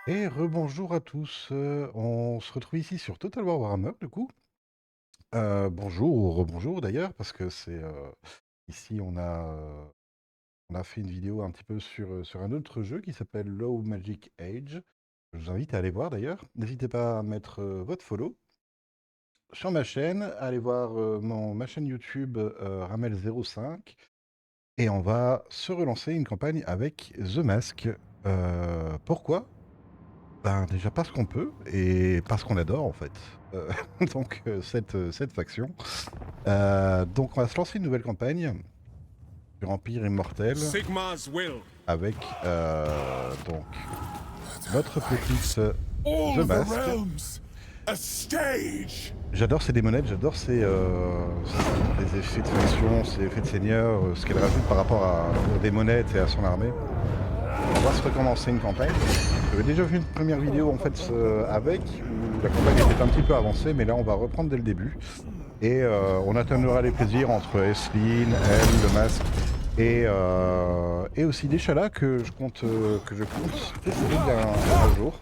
Et rebonjour à tous, on se retrouve ici sur Total War Warhammer, du coup. On se retrouve ici sur Total War Warhammer, du coup. Bonjour ou rebonjour d'ailleurs, parce que c'est ici on a fait une vidéo un petit peu sur un autre jeu qui s'appelle Low Magic Age. Je vous invite à aller voir d'ailleurs. N'hésitez pas à mettre votre follow sur ma chaîne, allez voir ma chaîne YouTube Ramel05. Et on va se relancer une campagne avec The Mask. Pourquoi? Ben, déjà parce qu'on peut et parce qu'on adore en fait. Euh, cette faction. Donc on va se lancer une nouvelle campagne sur Empire Immortel Sigma's will. avec donc notre petite All The the Mask. realms. A stage. J'adore ces démonettes, j'adore ces effets de faction, ces effets de seigneur, ce qu'elle rajoute par rapport aux démonettes et à son armée. On va se recommencer une campagne. J'avais déjà vu une première vidéo en fait avec, où la campagne était un petit peu avancée, mais là on va reprendre dès le début. Et on alternera les plaisirs entre Esline, elle, le masque, et aussi des chalas que je compte tester un jour.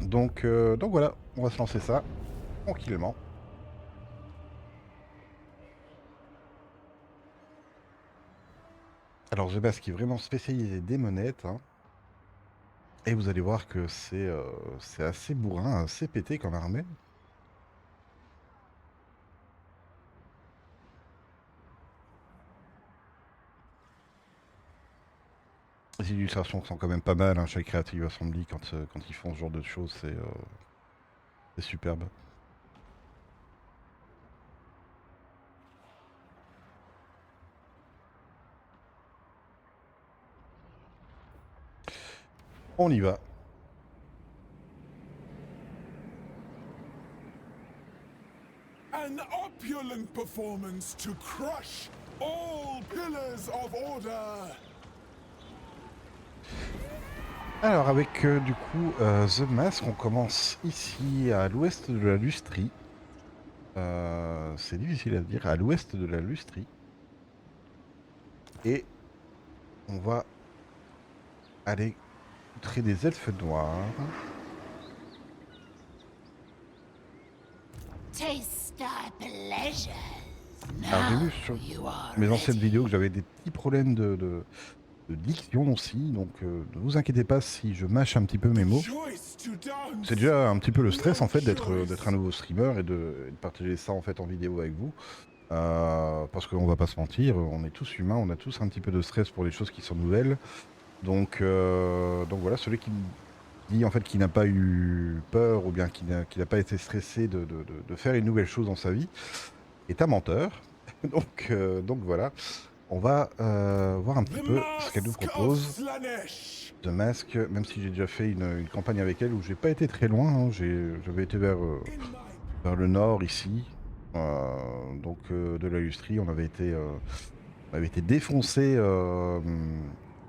Donc voilà, on va se lancer ça tranquillement. Alors The Mask qui est vraiment spécialisé des monettes, hein. Et vous allez voir que c'est assez bourrin, assez pété comme armée. Les illustrations sont quand même pas mal, hein, chez Creative Assembly quand ils font ce genre de choses, c'est superbe. On y va. An opulent performance to crush all pillars of order. Alors avec du coup The Mask, on commence ici à l'ouest de la Lustrie. C'est difficile à dire, à l'ouest de la Lustrie. Et on va aller outrer des elfes noirs. Taste thy pleasures. Alors j'ai vu Now sur you are mes anciennes ready. vidéos que j'avais des petits problèmes de diction aussi, donc ne vous inquiétez pas si je mâche un petit peu mes mots. Choice to dance. C'est déjà un petit peu le stress en fait No d'être un nouveau streamer et de partager ça en fait en vidéo avec vous. Parce qu'on va pas se mentir, on est tous humains, on a tous un petit peu de stress pour les choses qui sont nouvelles. Donc voilà, celui qui dit en fait qu'il n'a pas eu peur ou bien qu'il n'a pas été stressé de faire une nouvelle chose dans sa vie est un menteur. Donc voilà, on va voir un petit The peu ce qu'elle nous mask of propose. Slanesh. The Mask, même si j'ai déjà fait une campagne avec elle où j'ai pas été très loin, hein, j'avais été In my vers le nord ici, de la Lustrie, on avait été défoncer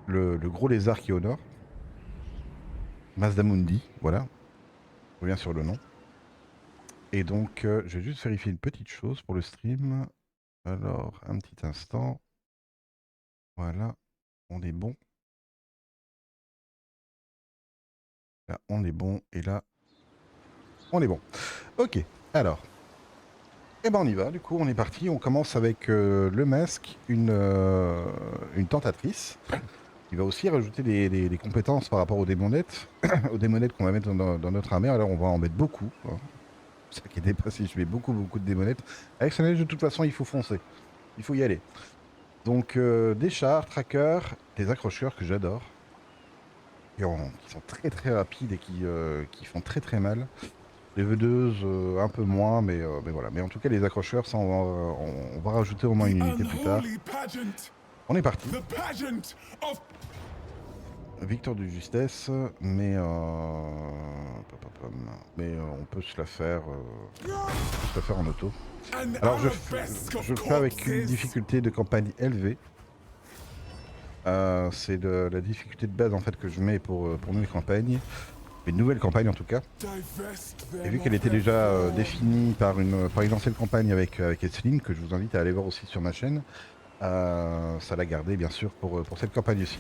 le gros lézard qui est au nord, Mazdamundi, voilà, je reviens sur le nom. Et donc je vais juste vérifier une petite chose pour le stream. Alors, un petit instant, voilà, on est bon. Là, on est bon, et là, on est bon. Ok, alors. Et ben on y va, du coup on est parti, on commence avec le masque, une tentatrice. Il va aussi rajouter des compétences par rapport aux démonettes, aux démonettes qu'on va mettre dans notre armée. Alors on va en mettre beaucoup, hein. Ne vous inquiétez pas si je mets beaucoup de démonettes. Avec ce neige de toute façon il faut foncer, il faut y aller. Donc des chars, trackers, des accrocheurs que j'adore, qui sont très rapides et qui font très mal. Les vedeuses, un peu moins, mais voilà. Mais en tout cas, les accrocheurs, ça, on va rajouter au moins the une unité plus tard. unholy pageant. On est parti. The pageant of Victor de justesse, on peut se la faire, en auto. an Alors, arabesque je of le fais avec une corpses. difficulté de campagne élevée. C'est la difficulté de base, en fait, que je mets pour mes campagnes. Une nouvelle campagne, en tout cas. Divest Et them vu qu'elle of était their déjà form. définie par une ancienne campagne avec Esseline, que je vous invite à aller voir aussi sur ma chaîne, ça l'a gardé bien sûr pour cette campagne-ci.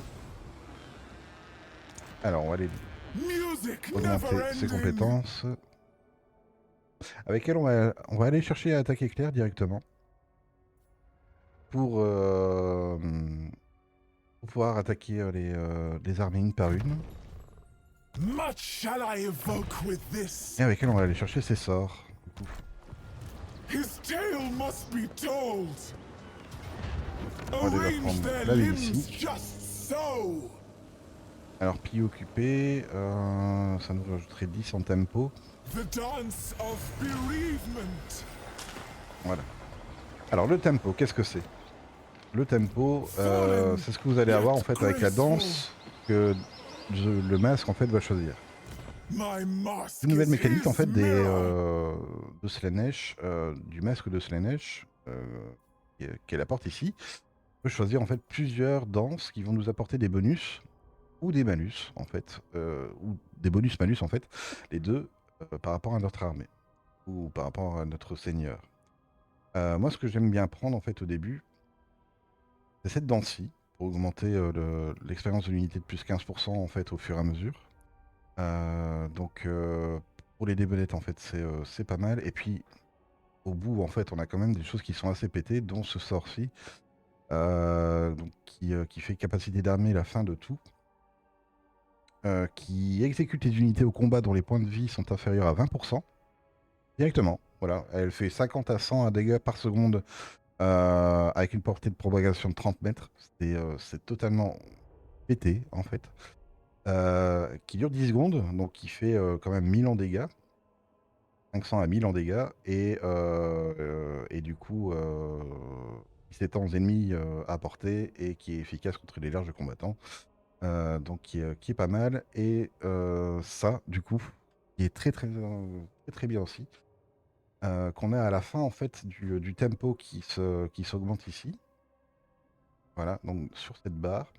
Alors on va aller Music augmenter never ses ending. compétences. Avec elle, on va aller chercher à attaquer Claire directement. Pour pouvoir attaquer les armées une par une. Much shall I evoke with this. Et avec elle, on va aller chercher ses sorts. Du coup. His tale must be told. On va déjà Arrange prendre their la ville limbs ici. just so. Alors, pilier occupé, ça nous rajouterait 10 en tempo. The dance of bereavement. Voilà. Alors, le tempo, qu'est-ce que c'est? Le tempo, c'est ce que vous allez avoir en fait avec la danse que le masque en fait va choisir. My mask Une nouvelle is mécanique en his fait mirror. de Slaanesh, du masque de Slaanesh, qu'elle apporte ici. On peut choisir en fait plusieurs danses qui vont nous apporter des bonus ou des malus en fait, ou des bonus-malus en fait, les deux par rapport à notre armée ou par rapport à notre seigneur. Moi, ce que j'aime bien prendre en fait au début, c'est cette danse-ci pour augmenter l'expérience de l'unité de plus 15% en fait au fur et à mesure. Donc pour les débonnettes en fait c'est pas mal. Et puis au bout en fait on a quand même des choses qui sont assez pétées, dont ce sort-ci donc, qui fait capacité d'armée la fin de tout. Qui exécute les unités au combat dont les points de vie sont inférieurs à 20%. Directement. Voilà. Elle fait 50 à 100 dégâts par seconde avec une portée de propagation de 30 mètres. C'est totalement pété en fait. Qui dure 10 secondes, donc qui fait quand même 1000 en dégâts. 500 à 1000 en dégâts. Et du coup, qui s'étend aux ennemis à portée et qui est efficace contre les larges combattants. Donc qui est pas mal. Et ça, du coup, qui est très bien aussi. Qu'on a à la fin en fait du tempo qui s'augmente ici. Voilà, donc sur cette barre,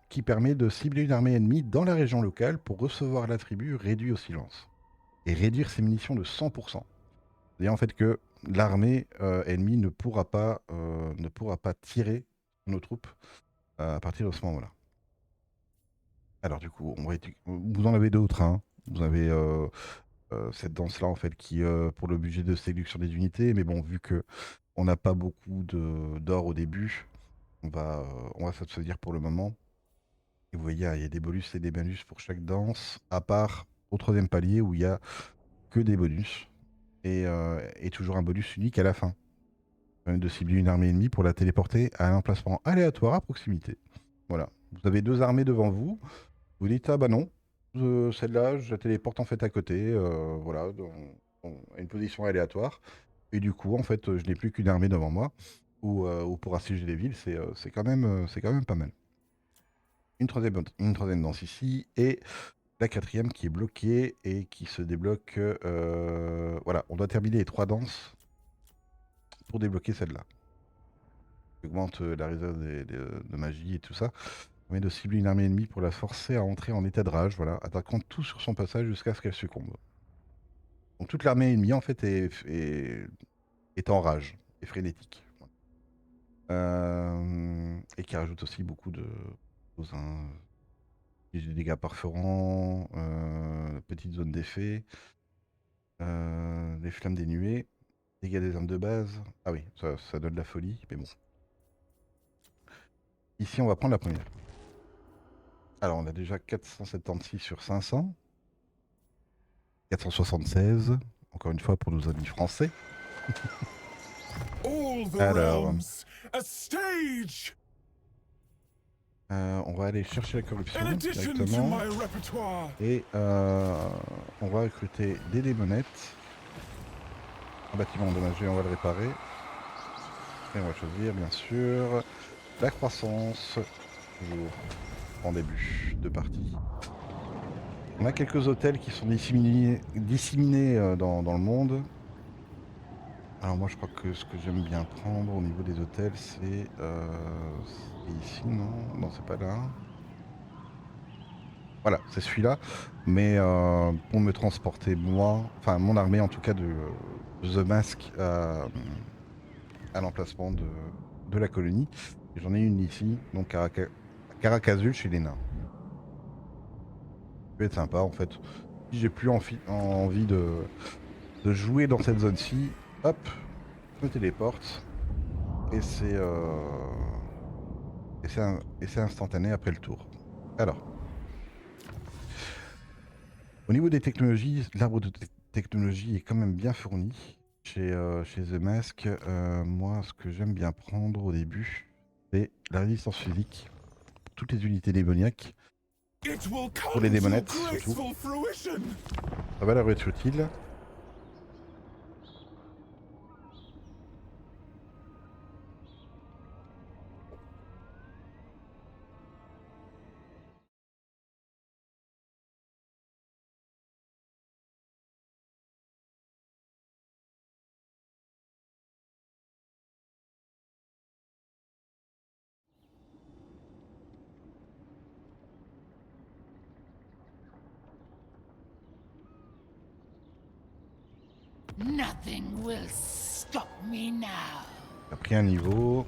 qui permet de cibler une armée ennemie dans la région locale pour recevoir l'attribut réduit au silence et réduire ses munitions de 100%. C'est-à-dire en fait que l'armée ennemie ne pourra pas tirer sur nos troupes à partir de ce moment-là. Alors du coup, vous en avez d'autres, hein. Vous avez cette danse-là en fait qui pour le budget de séduction des unités, mais bon, vu que on n'a pas beaucoup d'or au début, on va s'abstenir pour le moment. Et vous voyez, il y a des bonus et des malus pour chaque danse, à part au troisième palier où il y a que des bonus et toujours un bonus unique à la fin. Ça permet de cibler une armée ennemie pour la téléporter à un emplacement aléatoire à proximité. Voilà. Vous avez deux armées devant vous. Vous dites, ah bah non, celle-là, je la téléporte en fait à côté, voilà, à une position aléatoire. Et du coup, en fait, je n'ai plus qu'une armée devant moi. Ou pour assiéger les villes, c'est quand même pas mal. Une troisième danse ici. Et la quatrième qui est bloquée et qui se débloque. Voilà, on doit terminer les trois danses pour débloquer celle-là. Augmente la réserve de magie et tout ça. Permet de cibler une armée ennemie pour la forcer à entrer en état de rage, voilà, attaquant tout sur son passage jusqu'à ce qu'elle succombe. Donc toute l'armée ennemie en fait est en rage, est frénétique. Et qui rajoute aussi beaucoup de choses, hein. Des dégâts parférants, petite zone d'effet, des flammes des nuées, dégâts des armes de base. Ah oui, ça donne de la folie, mais bon. Ici, on va prendre la première. Alors, on a déjà 476 sur 500. 476, encore une fois pour nos amis français. All the Alors, realms, a stage. on va aller chercher la corruption An addition to directement. my repertoire. Et on va recruter des démonettes. Un bâtiment endommagé, on va le réparer. Et on va choisir, bien sûr, la croissance. Toujours en début de partie. On a quelques hôtels qui sont disséminés dans le monde. Alors moi je crois que ce que j'aime bien prendre au niveau des hôtels c'est ici, non? Non, c'est pas là. Voilà, c'est celui-là. Mais pour me transporter moi, enfin mon armée en tout cas de The Mask à l'emplacement de la colonie. J'en ai une ici, donc à Caracazul chez les nains. peut être sympa en fait. Si j'ai plus envie de jouer dans cette zone-ci, hop, je me téléporte et c'est instantané après le tour. Alors, au niveau des technologies, l'arbre de technologie est quand même bien fourni chez The Mask. Moi, ce que j'aime bien prendre au début, c'est la résistance physique pour toutes les unités démoniaques, It will pour les come to démonettes surtout. graceful fruition. Ça va leur être utile. Nothing will stop me now. J'ai pris un niveau.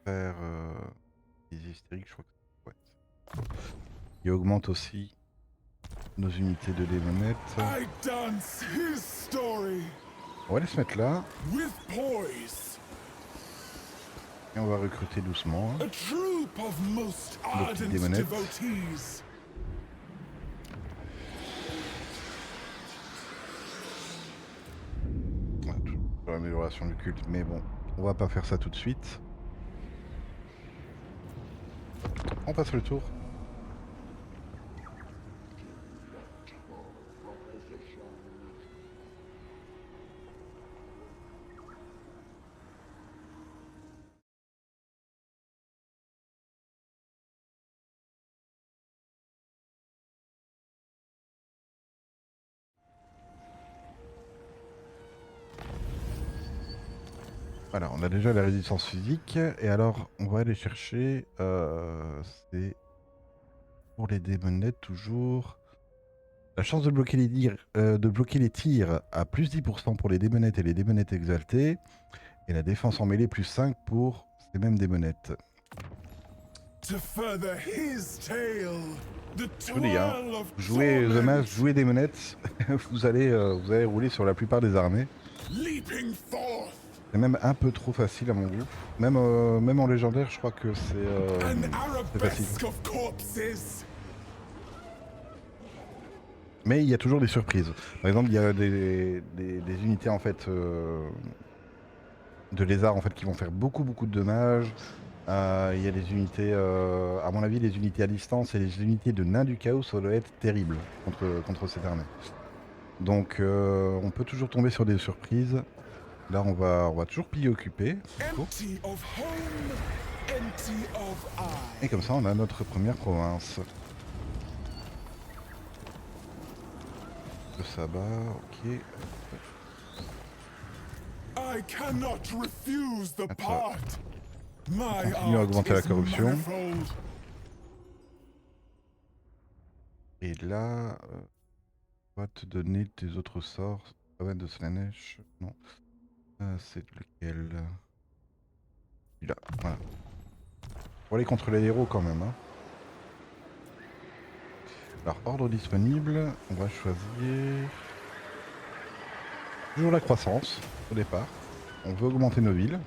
Faire les hystériques, je crois que ouais. Il augmente aussi nos unités de démonettes. I dance his story On va les se mettre là with poise. et on va recruter doucement. A troop of most petites ardent démonettes. devotees. Ouais, toujours l'amélioration du culte, mais bon, on va pas faire ça tout de suite. On passe le tour. Voilà, on a déjà la résistance physique, et alors on va aller chercher, c'est pour les démonettes toujours, la chance de bloquer les tirs à plus 10% pour les démonettes et les démonettes exaltées, et la défense en mêlée plus 5 pour ces mêmes démonettes. To further his tale, the Je vous dis, hein, twirl of jouez The torment, Mask, jouez Démonettes, vous allez rouler sur la plupart des armées. leaping forth, C'est même un peu trop facile à mon goût. Même en légendaire, je crois que an c'est facile. arabesque of corpses. Mais il y a toujours des surprises. Par exemple, il y a des unités en fait de lézards en fait qui vont faire beaucoup de dommages. Il y a des unités, à mon avis, les unités à distance et les unités de nains du chaos, ça doit être terrible contre cette armée. Donc on peut toujours tomber sur des surprises. Là on va toujours piller occuper. Empty of home, empty of eye. Et comme ça on a notre première province. Le sabbat, ok. I cannot refuse the Attends. part. My Continue à art augmenter la is corruption. manifold. Et là, on va te donner tes autres sorts. Savane de Slanesh, non. C'est lequel? Celui-là, voilà. Pour aller contre les héros quand même. Hein. Alors, ordre disponible, on va choisir... Toujours la croissance, au départ. On veut augmenter nos villes.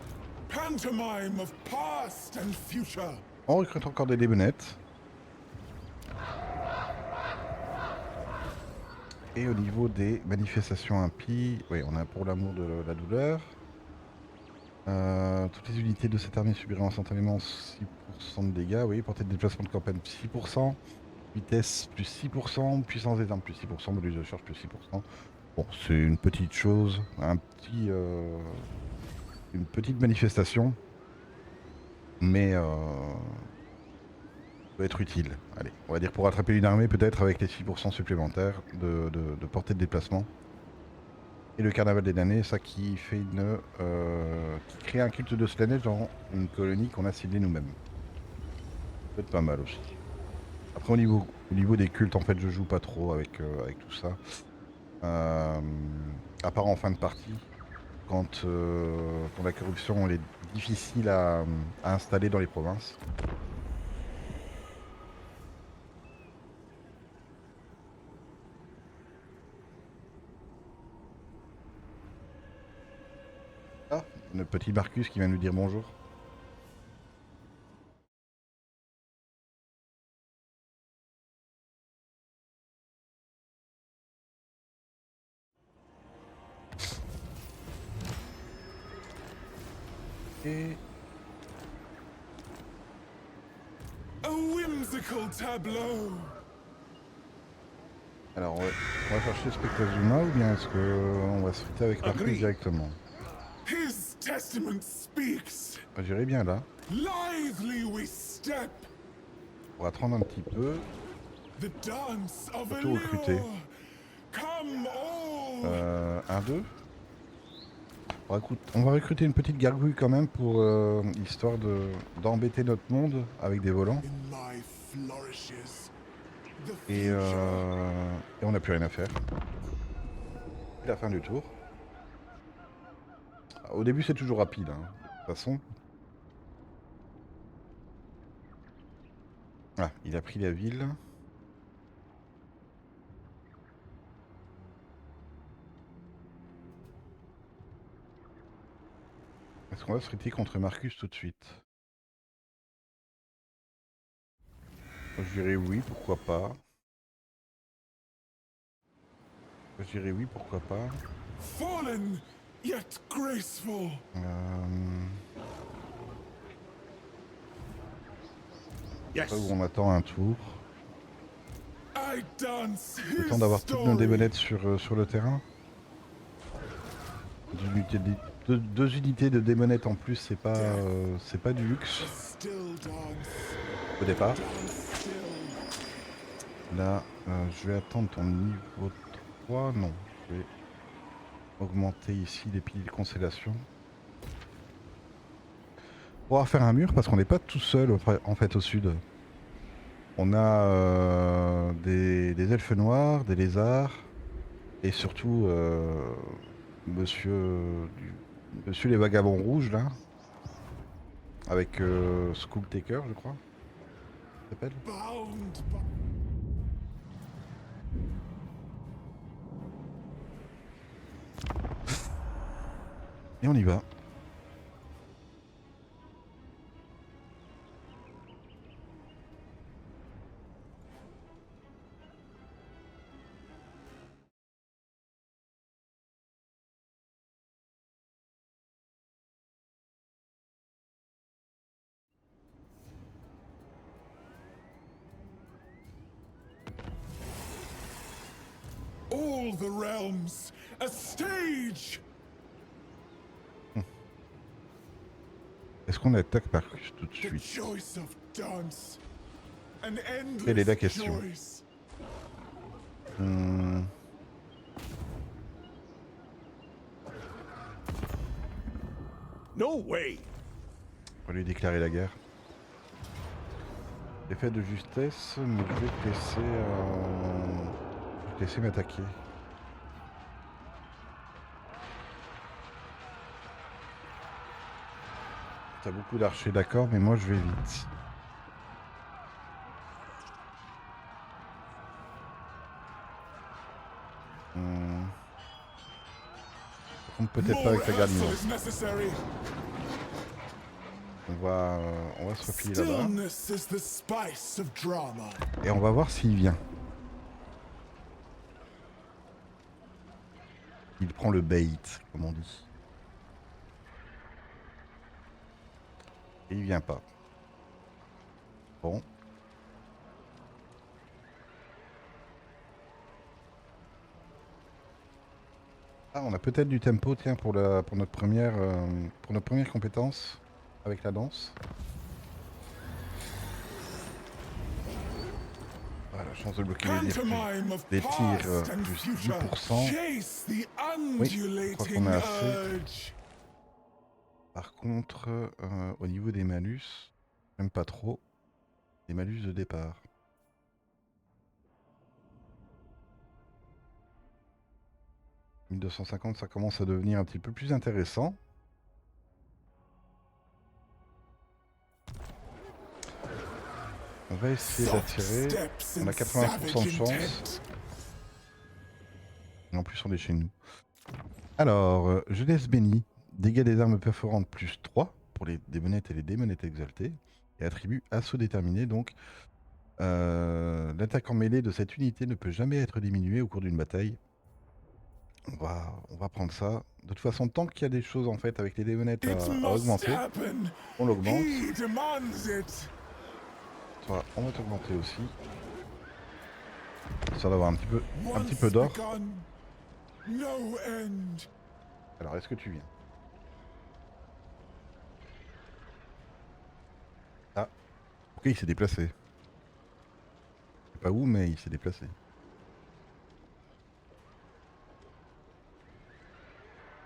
Pantomime of past and future. On recrute encore des démonettes. Et au niveau des manifestations impies, oui, on a pour l'amour de la douleur. Toutes les unités de cette armée subiront instantanément 6% de dégâts, oui, portée de déplacement de campagne 6%, vitesse plus 6%, puissance des armes plus 6%, module de charge plus 6%. Bon, c'est une petite chose, une petite manifestation, mais peut être utile. Allez, on va dire pour rattraper une armée peut-être avec les 6% supplémentaires de portée de déplacement. Et le carnaval des damnés, ça qui fait qui crée un culte de Slanesh dans une colonie qu'on a ciblée nous-mêmes. Peut-être pas mal aussi. Après au niveau des cultes, en fait, je joue pas trop avec tout ça. À part en fin de partie, quand la corruption elle est difficile à installer dans les provinces. Le petit Marcus qui vient nous dire bonjour. Et A whimsical tableau. alors on va chercher Spectazuma ou bien est-ce qu'on va se friter avec Marcus Agree. directement? His testament speaks. J'irai bien là. Lithely we step. On va attendre un petit peu. The dance of Faut tout recruter. allure. Come all. 1-2. On va recruter une petite gargouille quand même pour histoire d'embêter notre monde avec des volants. In my flourishes. The Et future. on n'a plus rien à faire. C'est la fin du tour. Au début c'est toujours rapide, hein, de toute façon. Ah, il a pris la ville. Est-ce qu'on va se friter contre Marcus tout de suite? Je dirais oui, pourquoi pas. Je dirais oui, pourquoi pas. Fallen, yet graceful. Là où on attend un tour. I dance Le his temps d'avoir toutes nos story. démonettes sur le terrain. Deux unités de démonettes en plus, c'est pas du luxe Still dance. au départ. Dance still. Là, je vais attendre ton niveau 3. Non, je vais augmenter ici les piliers de constellation. On va faire un mur parce qu'on n'est pas tout seul en fait au sud. On a des elfes noirs, des lézards et surtout monsieur les vagabonds rouges là, avec Skulltaker je crois, ça s'appelle. Bound by. Et on y va. All the realms, a stage. Est-ce qu'on attaque Marcus tout de The suite? choice of dance. An Quelle est la endless question? choice. No way! On va lui déclarer la guerre. Effet de justesse, mais je vais te laisser m'attaquer. T'as beaucoup d'archers, d'accord, mais moi je vais vite. Par contre, peut-être pas More avec la garde hustle mur. is necessary. On va se replier là-bas. Stillness is the spice of drama. Et on va voir s'il vient. Il prend le bait, comme on dit. Et il vient pas. Bon. Ah, on a peut-être du tempo, tiens, pour notre première compétence avec la danse. Ah, la chance de bloquer Pantomime of les tirs past and plus future. 10%. Chase the Oui, je crois undulating qu'on a assez. urge. Par contre, au niveau des malus, même pas trop. Les malus de départ. « 1250, ça commence à devenir un petit peu plus intéressant. On va essayer Soft d'attirer. steps On a and 80% de savage chance. intent. Et en plus, on est chez nous. Alors, jeunesse bénie. Dégâts des armes perforantes plus 3 pour les démonettes et les démonettes exaltées. Et attribut assaut déterminé. Donc, l'attaque en mêlée de cette unité ne peut jamais être diminuée au cours d'une bataille. On va prendre ça. De toute façon, tant qu'il y a des choses en fait avec les démonettes It à must augmenter, happen. on l'augmente. He demands it. Toi, on va t'augmenter aussi. Ça d'avoir un petit peu Once d'or. begun, no end. Alors, est-ce que tu viens? Ah, ok, il s'est déplacé. Je sais pas où, mais il s'est déplacé.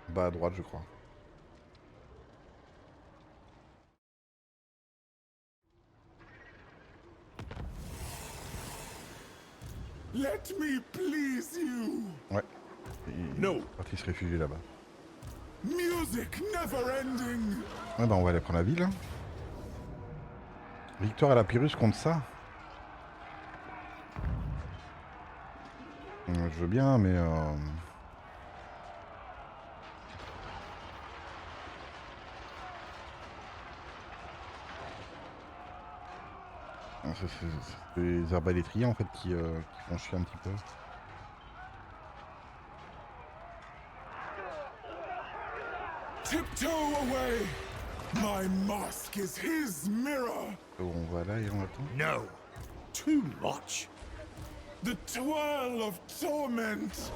Bas à droite, je crois. Let me please you. Ouais. Il est parti se réfugier là-bas. Music never ending. Ouais, bah on va aller prendre la ville. Hein. Victoire à la Pyrrhus contre ça. Je veux bien, mais... c'est les arbalétriers en fait qui font chier un petit peu. Tiptoe away. My mask is his mirror. On va là et on attend. No. Too much. The twirl of torment.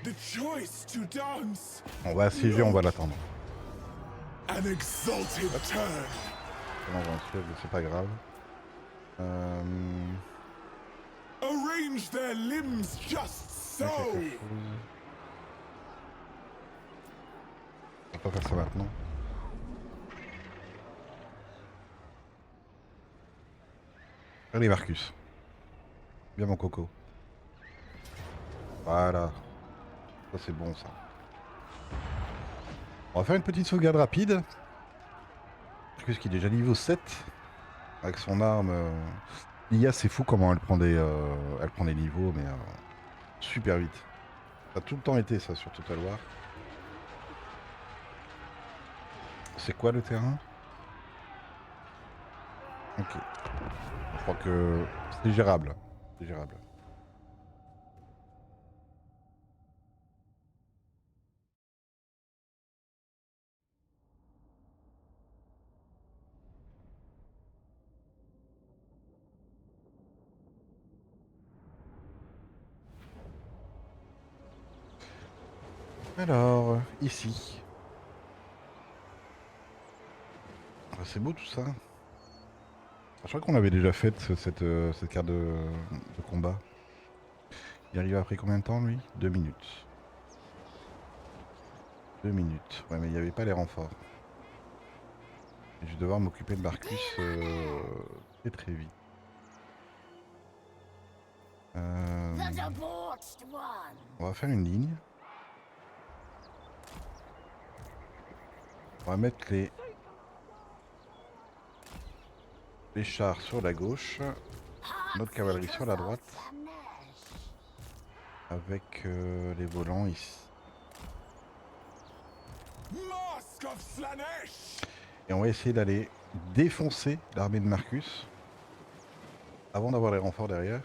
The choice to dance. On va assiéger, on va l'attendre. An exalted turn. On va en suivre, c'est pas grave. Arrange their limbs just so. On va pas faire ça maintenant. Allez Marcus. Bien mon coco. Voilà. Ça c'est bon ça. On va faire une petite sauvegarde rapide. Marcus qui est déjà niveau 7. Avec son arme. L'IA c'est fou comment elle prend des niveaux mais super vite. Ça a tout le temps été ça sur Total War. C'est quoi le terrain? Ok. Je crois que c'est gérable. C'est gérable. Alors, ici. Ah, c'est beau tout ça. Je crois qu'on avait déjà fait cette carte de combat. Il arrive après combien de temps lui? 2 minutes. 2 minutes. Ouais mais il n'y avait pas les renforts. Et je vais devoir m'occuper de Marcus très vite. On va faire une ligne. On va mettre les chars sur la gauche, notre cavalerie sur la droite, avec les volants ici. Et on va essayer d'aller défoncer l'armée de Marcus avant d'avoir les renforts derrière.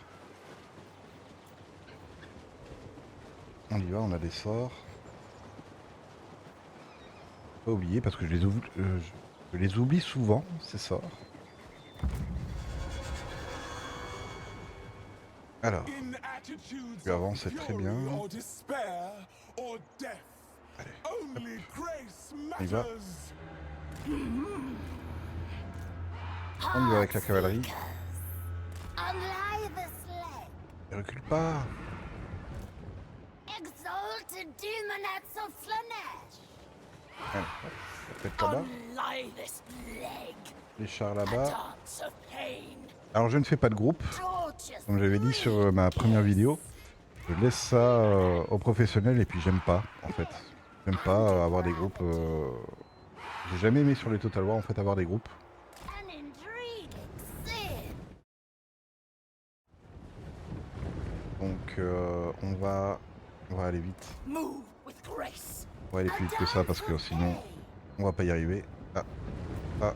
On y va, on a des sorts. Pas oublier parce que je les oublie souvent, ces sorts. Alors, tu avances très bien. Allez, hop. On y va. On y va avec la cavalerie. Ne recule pas. Allez, peut-être là-bas. Les chars là-bas. Alors je ne fais pas de groupe. Comme j'avais dit sur ma première vidéo. Je laisse ça aux professionnels et puis j'aime pas en fait. J'aime pas avoir des groupes. J'ai jamais aimé sur les Total War en fait avoir des groupes. Donc on va On va aller vite. Move with grace. On va aller plus vite que ça parce que sinon on va pas y arriver. Ah, ah,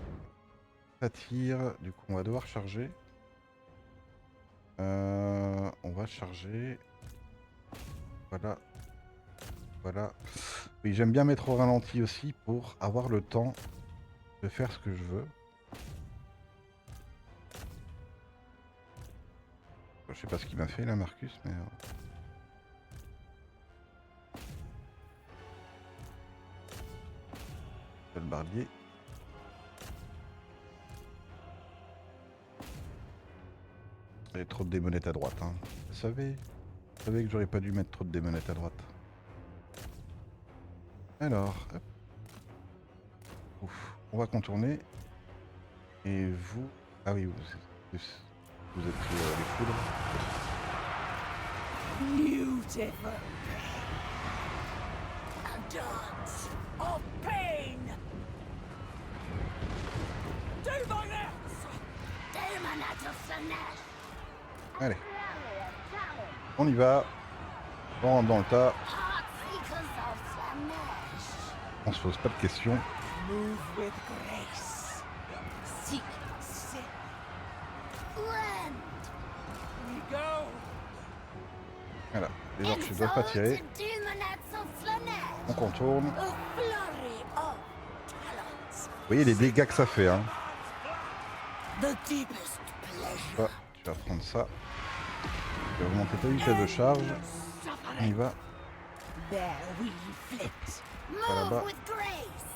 ça tire. Du coup, on va devoir charger. On va charger. Voilà. Voilà. Oui, j'aime bien mettre au ralenti aussi pour avoir le temps de faire ce que je veux. Je sais pas ce qu'il m'a fait là, Marcus, mais... le barbier. Il y a trop de démonettes à droite. Hein. Vous savez que j'aurais pas dû mettre trop de démonettes à droite. Alors, hop. Ouf. On va contourner. Et vous... Ah oui, vous êtes pris les foudres. Beautiful. A dance of pain. Demonets. Demonets of Slanesh. Allez. On y va. On rentre dans le tas. Heartseekers of Slanesh. On se pose pas de questions. Move with grace. Seek sin. Blend. We go. Voilà. Les archers ne doivent pas tirer. On contourne. Vous voyez les dégâts que ça fait. Hein. The deepest pleasure. Ah, tu vas prendre ça. Tu vas augmenter ta vitesse de charge. On y va. There we flit. Par Move là-bas. with grace.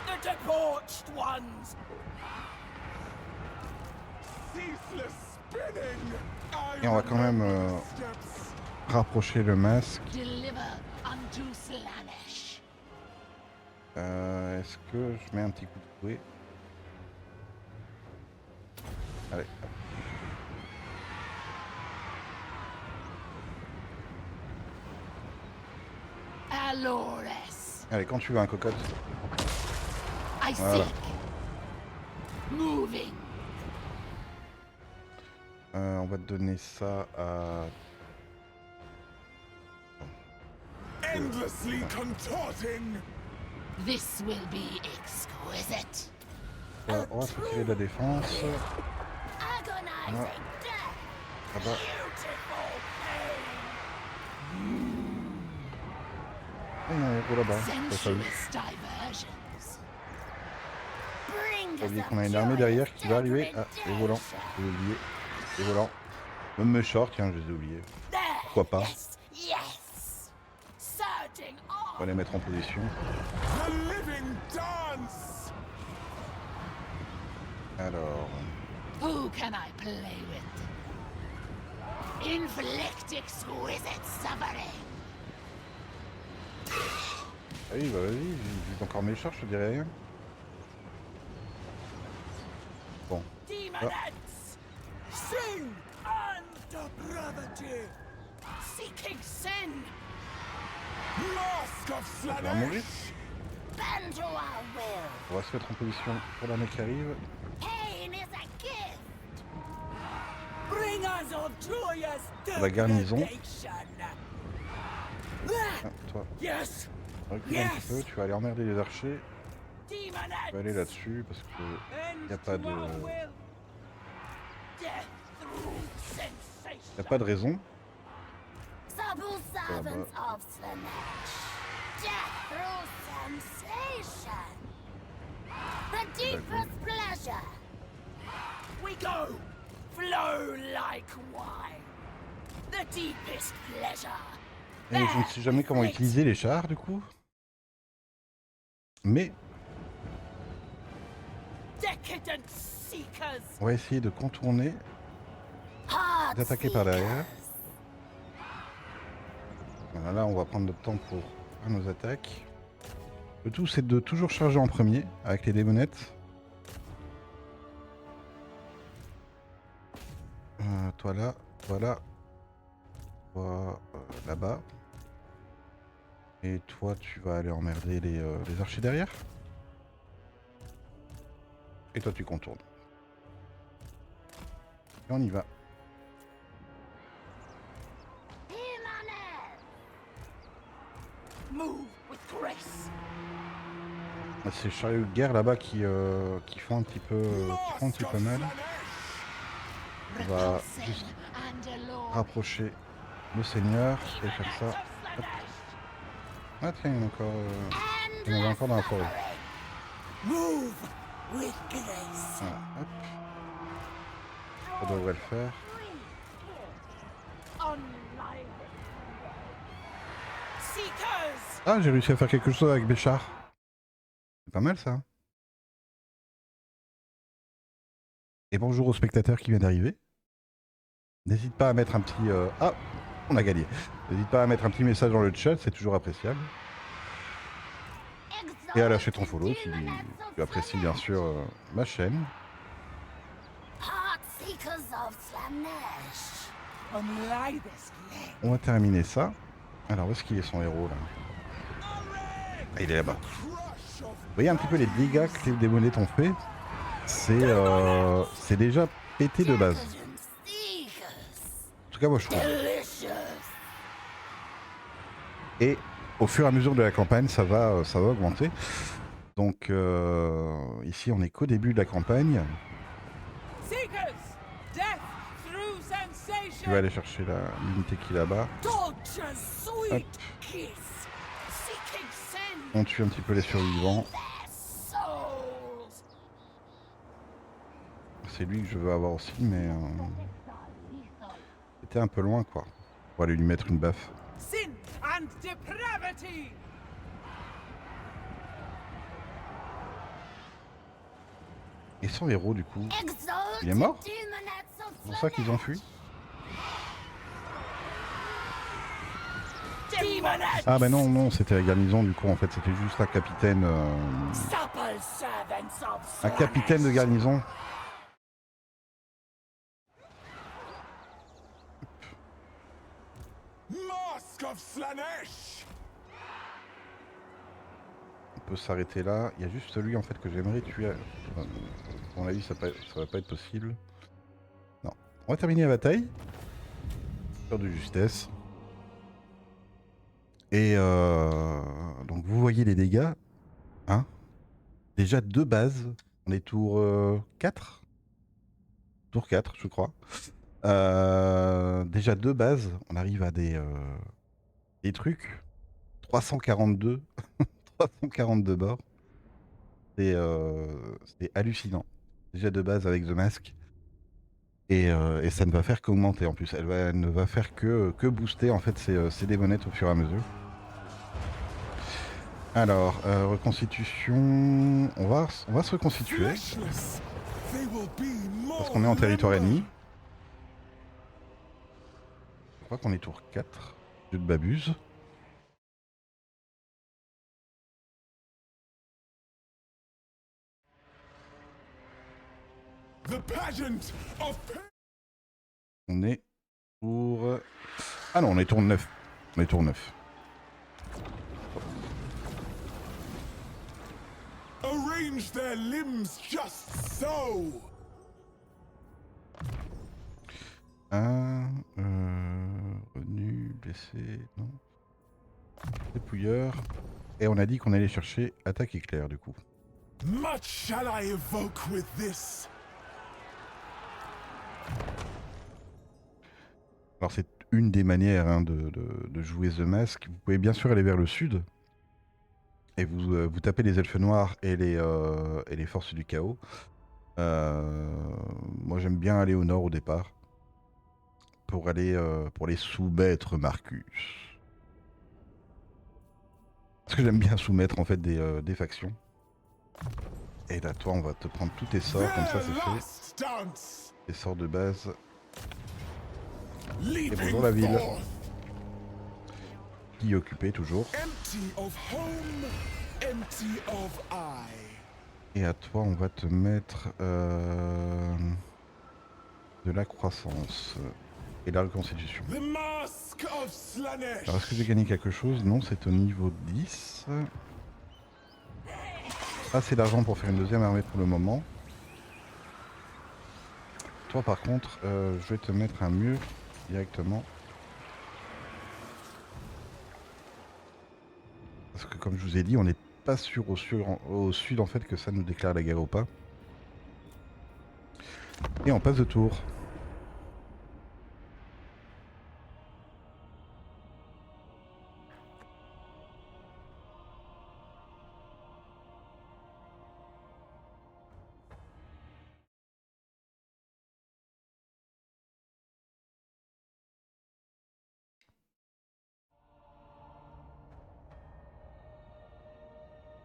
The debauched ones. Ceaseless spinning. Et on va quand même Steps. rapprocher le masque. Deliver unto Slanesh. Est-ce que je mets un petit coup de fouet? Allez. Hop. Alores. Allez, quand tu veux un cocotte. I Voilà. seek. Moving. On va te donner ça à... Endlessly contorting. This will be exquisite. On va se retirer de la défense. Agonizing death. Là-bas. Beautiful Ah, il y a un héros là-bas. pain. Ça, ça, oui. Sensuous diversions. Bring J'ai oublié us qu'on a a une armée derrière joyous qui va arriver. Ah, les volants. degradation. J'ai oublié. Les volants. Même mes shorts, tiens, je les ai oubliés. There. Pourquoi pas? Yes. Yes. Surging On va on. les mettre en position. The living dance. Alors... Who can I play with? Inflict exquisite suffering. Ah oui, bah vas-y, j'utilise encore mes shorts, je te dirais rien. Bon. Demonettes. Sin and brotherty. Seeking sin. Mask of Tu vas mourir. Slanesh. Bend to our will. On va se mettre en position pour l'armée qui arrive. Pain is a gift. Bring us of joyous La garnison. degradation. Ah, toi, Yes. recule un petit peu, tu vas aller emmerder les archers. Tu vas aller Demonettes. là-dessus parce que y a pas de... Death through sensation. Y a pas de raison. Subtle servants of Slanesh. Death through sensation. The deepest pleasure. We go. Flow like wine. The deepest pleasure. Et je ne sais jamais comment utiliser les chars du coup. Mais Decadent seekers. on va essayer de contourner, Hard d'attaquer par derrière. seekers. Voilà, là on va prendre notre temps pour faire nos attaques. Le tout c'est de toujours charger en premier avec les démonettes. Toi là, voilà. Toi là-bas. Et toi tu vas aller emmerder les archers derrière. Et toi tu contournes. Et on y va. Move with grace. C'est les chariots de guerre là-bas qui font un petit peu, mal. On va juste rapprocher le seigneur et faire ça. Hop. Ah tiens, il y en a encore, il y en a encore dans la forêt. Move with grace. Voilà, hop. Ça devrait le faire. Seekers! Ah, j'ai réussi à faire quelque chose avec Béchar. C'est pas mal ça. Et bonjour aux spectateurs qui viennent d'arriver. N'hésite pas à mettre un petit... Ah, on a gagné. N'hésite pas à mettre un petit message dans le chat, c'est toujours appréciable. Et à lâcher ton follow si tu apprécies bien sûr ma chaîne. On va terminer ça. Alors où est-ce qu'il est son héros là? Ah, il est là-bas. Vous voyez un petit peu les dégâts que les démonés t'ont fait. C'est déjà pété de base. En tout cas moi je trouve. Et au fur et à mesure de la campagne ça va augmenter. Donc ici on est qu'au début de la campagne. Je vais aller chercher l'unité qui est là-bas. Hop. On tue un petit peu les survivants. C'est lui que je veux avoir aussi, mais c'était un peu loin quoi. On va aller lui mettre une baffe. Et son héros du coup, il est mort? C'est pour ça qu'ils ont fui? Ah bah non, c'était la garnison du coup en fait, c'était juste un capitaine... un capitaine de garnison. On peut s'arrêter là, il y a juste celui en fait que j'aimerais tuer. À mon avis ça va pas être possible. Non, on va terminer la bataille. Faire de justesse. Et donc vous voyez les dégâts, hein. Déjà 2 bases, on est tour 4. Tour 4 je crois. Déjà 2 bases, on arrive à des trucs. 342, 342 morts. C'est hallucinant. Déjà 2 bases avec The Mask. Et ça ne va faire qu'augmenter en plus. Elle ne va faire que booster en fait ces démonettes au fur et à mesure. Alors, reconstitution... On va se reconstituer. Parce qu'on est en territoire ennemi. Je crois qu'on est tour 4. Je ne m'abuse. On est tour... Ah non, on est tour 9. On est tour 9. Arrange their limbs just so. Revenu, blessé, non. Dépouilleur. Et on a dit qu'on allait chercher attaque éclair du coup. Much shall I evoke with this. Alors c'est une des manières hein, de jouer The Mask. Vous pouvez bien sûr aller vers le sud. Et vous tapez les elfes noirs et les forces du chaos. Moi j'aime bien aller au nord au départ. Pour aller pour les soumettre Marcus. Parce que j'aime bien soumettre en fait des factions. Et là toi on va te prendre tous tes sorts, comme ça c'est fait. Les sorts de base. Et bonjour la ville. Qui est occupée toujours. Et à toi on va te mettre de la croissance. Et la reconstitution. Alors est-ce que j'ai gagné quelque chose? Non, c'est au niveau 10. Assez d'argent pour faire une deuxième armée pour le moment. Toi par contre, je vais te mettre un mur directement. comme je vous ai dit, on n'est pas sûr au sud en fait que ça nous déclare la guerre ou pas. Et on passe de tour.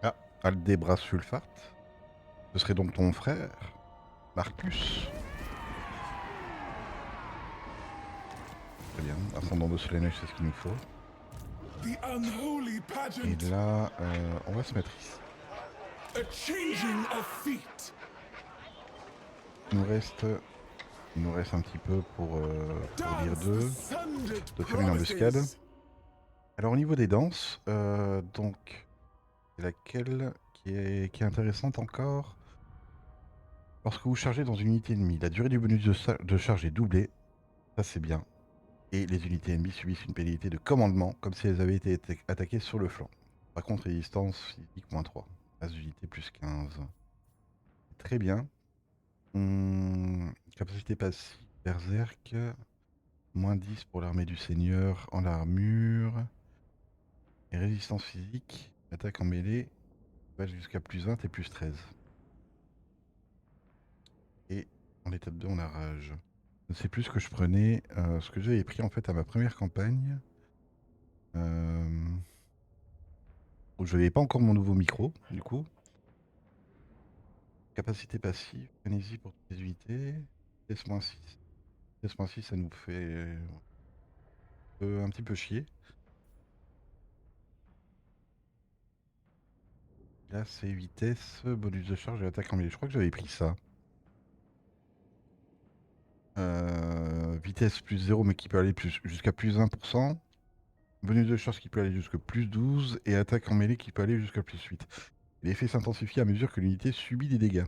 Ah, Aldebras Sulfate. Ce serait donc ton frère, Marcus. Très bien, ascendant de Solenage, c'est ce qu'il nous faut. The unholy pageant. Et là, on va se mettre ici. A changing of feet. Il nous reste un petit peu pour lire Dance deux, the sundered de faire une embuscade. promises. Alors au niveau des danses, donc c'est laquelle qui est intéressante encore. Lorsque vous chargez dans une unité ennemie, la durée du bonus de charge est doublée, ça c'est bien. Et les unités ennemies subissent une pénalité de commandement, comme si elles avaient été attaquées sur le flanc. Par contre, résistance physique -3, base d'unité +15. Très bien. Capacité passive, berserk, -10 pour l'armée du seigneur en armure. Et résistance physique, attaque en mêlée, va jusqu'à +20 et +13. Et en étape 2, on a rage. Je ne sais plus ce que je prenais, ce que j'avais pris en fait à ma première campagne. Où je n'avais pas encore mon nouveau micro, du coup. Capacité passive, frénésie pour toutes les unités. S-6. S-6, ça nous fait un petit peu chier. Là, c'est vitesse, bonus de charge et attaque en mêlée. Je crois que j'avais pris ça. Vitesse +0, mais qui peut aller jusqu'à +1%. Bonus de charge qui peut aller jusqu'à +12. Et attaque en mêlée qui peut aller jusqu'à +8. L'effet s'intensifie à mesure que l'unité subit des dégâts.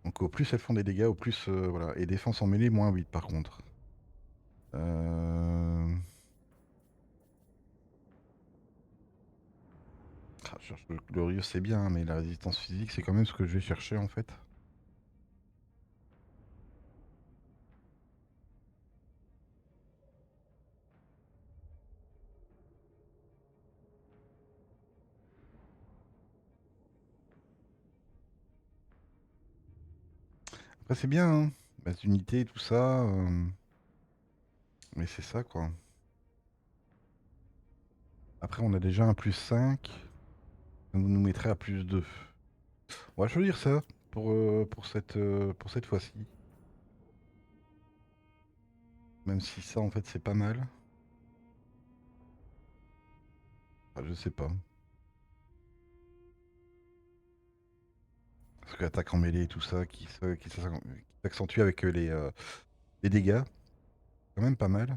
Donc au plus elles font des dégâts, au plus... voilà. Et défense en mêlée, -8 par contre. Cherche le glorieux, c'est bien, mais la résistance physique, c'est quand même ce que je vais chercher en fait. Après, c'est bien, hein. Base d'unité, tout ça. Mais c'est ça, quoi. Après, on a déjà un +5. Ça nous mettrait à +2. On va choisir ça pour cette fois-ci. Même si ça, en fait, c'est pas mal. Enfin, je sais pas. Parce que l'attaque en mêlée et tout ça, qui s'accentue avec les dégâts. Quand même pas mal.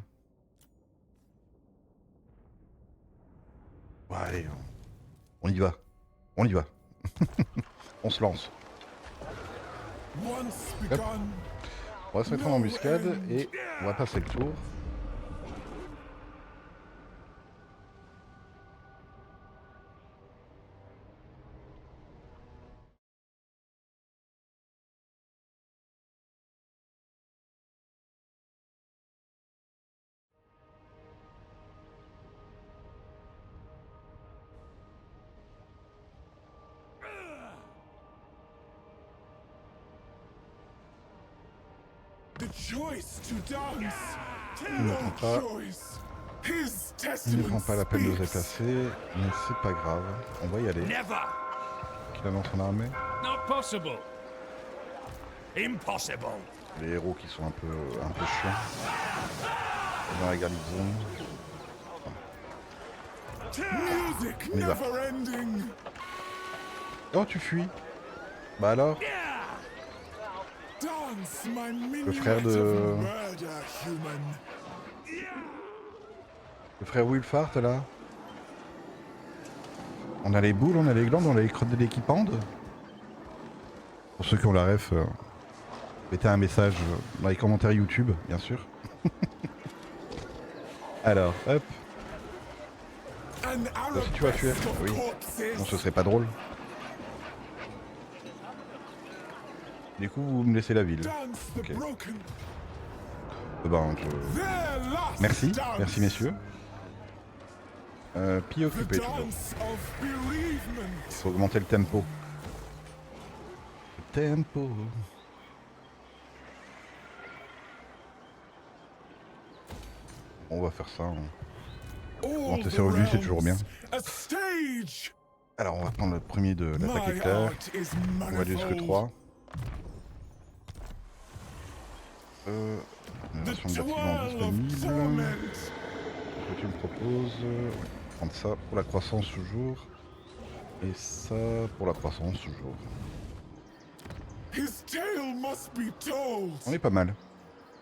Bon, allez, on y va. On y va. On se lance. Once Hop. begun. On va se mettre en embuscade et on va passer le tour. The choice to dance. Il ne No prend pas. choice. His Il ne testament prend pas la peine de se speaks. déplacer, mais c'est pas grave. On va y aller. Never! Qu'il annonce son armée. Not possible! Impossible! Les héros qui sont un peu chiants. Dans la garnison. Music On y va. never ending. Oh, tu fuis. Bah alors, Dance, my minuet frère de- of murder, human. le frère Wilfart là. On a les boules, on a les glandes, on a les crottes de lait qui pendent. Pour ceux qui ont la ref, mettez un message dans les commentaires YouTube, bien sûr. Alors, hop. An An Si tu vas fuir, arabesque of oui. corpses. Bon, ce serait pas drôle. Du coup, vous me laissez la ville. Dance the Ok. broken. Ben, Their last merci, dance. merci messieurs. Puis The occupé toujours. dance of bereavement. Il faut augmenter le tempo. Le tempo. On va faire ça. All Monter the sur lui, c'est toujours bien. realms. A stage. Alors, on va prendre le premier de l'attaque My éclair. art is On va jusque manifold. 3. Une The version de bâtiment twirl of disponible. torment. Ce que tu me proposes. Ouais, prendre ça pour la croissance toujours. Et ça pour la croissance toujours. His tale must be told. On est pas mal.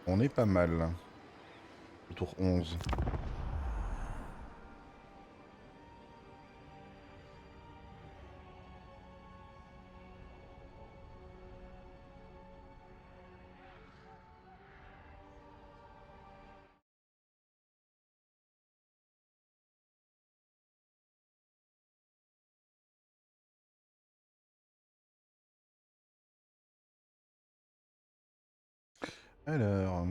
On est pas mal. Le tour 11. Alors...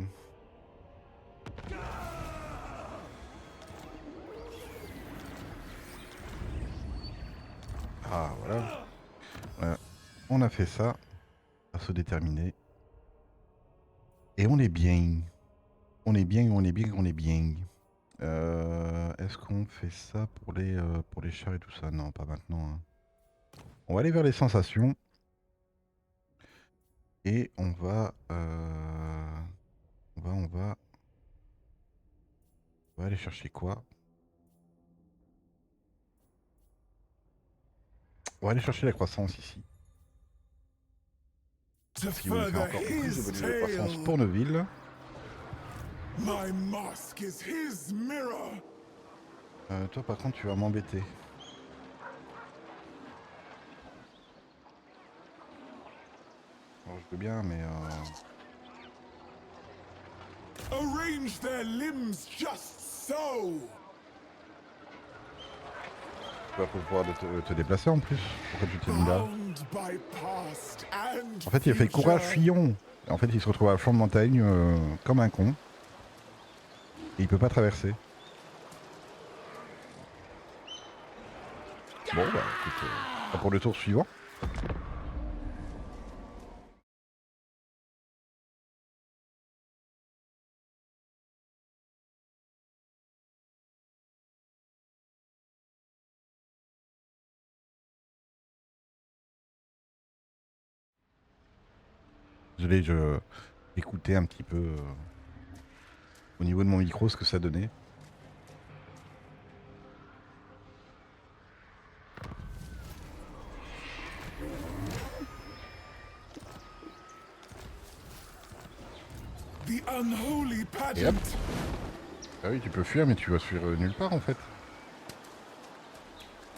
Ah, voilà. On a fait ça. À se déterminer. Et on est bien. On est bien, on est bien, on est bien. Est-ce qu'on fait ça pour les chars et tout ça? Non, pas maintenant. Hein. On va aller vers les sensations. Et on va... On va aller chercher quoi? On va aller chercher la croissance ici. To Si vous voulez faire further encore plus de his bonus de croissance tale. pour nos villes. My mask is his mirror. Toi par contre tu vas m'embêter. Alors je veux bien mais... Arrange their limbs just so. Tu vas pouvoir te déplacer en plus. Pourquoi tu t'es mis là? Bound by past and En fait il a fait courage, future. fuyons. En fait il se retrouve à flanc de montagne comme un con. Et il peut pas traverser. Bon bah écoute, pas pour le tour suivant. Désolé, j'écoutais un petit peu au niveau de mon micro ce que ça donnait. The unholy Et hop. pageant. Ah oui, tu peux fuir, mais tu vas fuir nulle part en fait.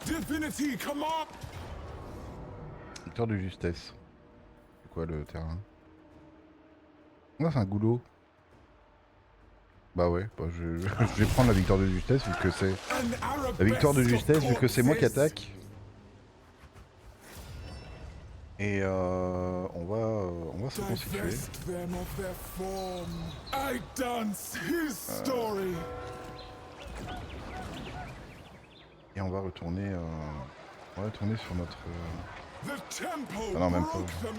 Divinity command. Victoire de justesse. C'est quoi le terrain? Non, c'est un goulot. Bah ouais, bah je vais prendre la victoire de justesse vu que c'est... An arabesque La victoire de of justesse vu que c'est moi qui corpses. attaque. Et on va se constituer. Divest them of their form. I dance his story. Et on va retourner sur notre... The tempo Ah non, même broke pas. them.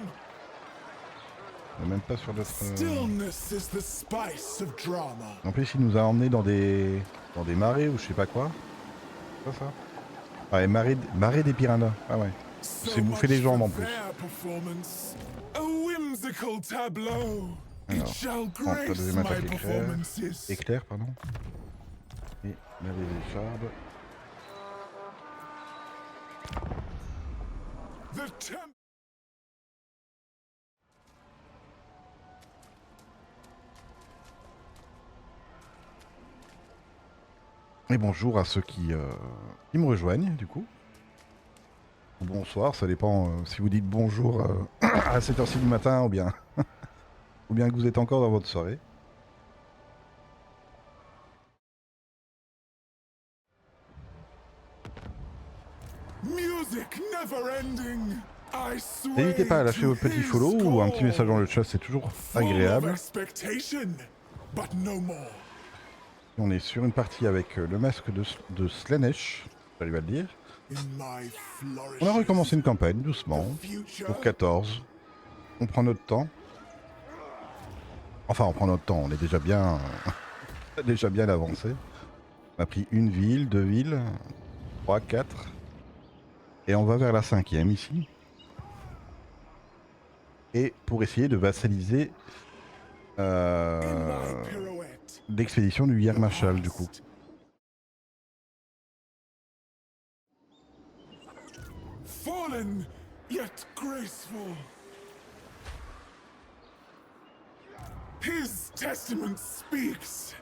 on est même pas sur notre... Stillness is the spice of drama. En plus il nous a emmenés dans des marais ou je sais pas quoi. C'est pas ça? Ah, et marais des piranhas. Ah ouais. C'est bouffer les jambes en plus. Their performance. A whimsical tableau. It Alors, shall prends ta grace deuxième my attaque éclair. performances. Éclair, pardon. Et là les échardes. The tempo. Et bonjour à ceux qui me rejoignent du coup. Ou bonsoir, ça dépend si vous dites bonjour à cette heure-ci du matin ou bien ou bien que vous êtes encore dans votre soirée. music never ending. I sway N'hésitez pas à lâcher to votre petit his follow ou un petit message dans le call. chat, c'est toujours Full of agréable. expectation, but no more. On est sur une partie avec le masque de Slaanesh, j'arrive à le dire. In my On a flourishes, recommencé une campagne, the doucement, future pour 14. On prend notre temps. Enfin, on prend notre temps, on est déjà bien, déjà bien avancé. On a pris une ville, 2 villes, 3, 4. Et on va vers la 5e ici. Et pour essayer de vassaliser in my pirouette. l'expédition du Yerre Machal, du coup. Past. Fallen, yet graceful. His testament speaks.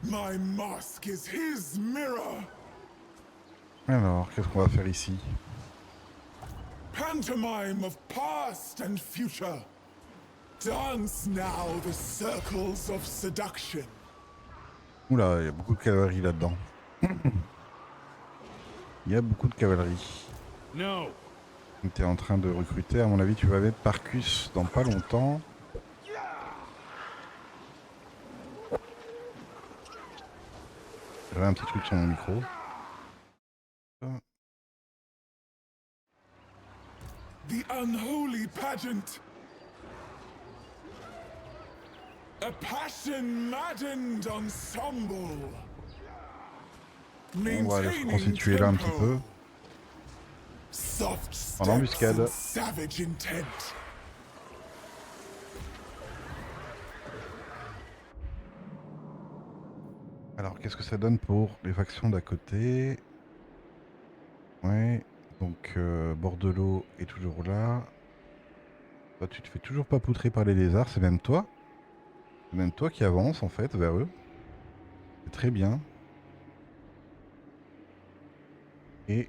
My mask is his mirror. Alors, qu'est-ce qu'on va faire ici? Pantomime of past and future. Dance now the circles of seduction. Oula, il y a beaucoup de cavalerie là-dedans. Il y a beaucoup de cavalerie. No. Tu es en train de recruter, à mon avis tu vas mettre Parcus dans pas longtemps. J'avais un petit truc sur mon micro. The unholy pageant. A passion-maddened ensemble. On va aller se Maintaining constituer là un petit peu. tempo. Soft En steps embuscade. and savage intent. Alors qu'est-ce que ça donne pour les factions d'à côté? Ouais, donc Bordelot est toujours là. Toi tu te fais toujours pas poutrer par les lézards, c'est même toi. C'est même toi qui avance en fait vers eux. C'est très bien. Et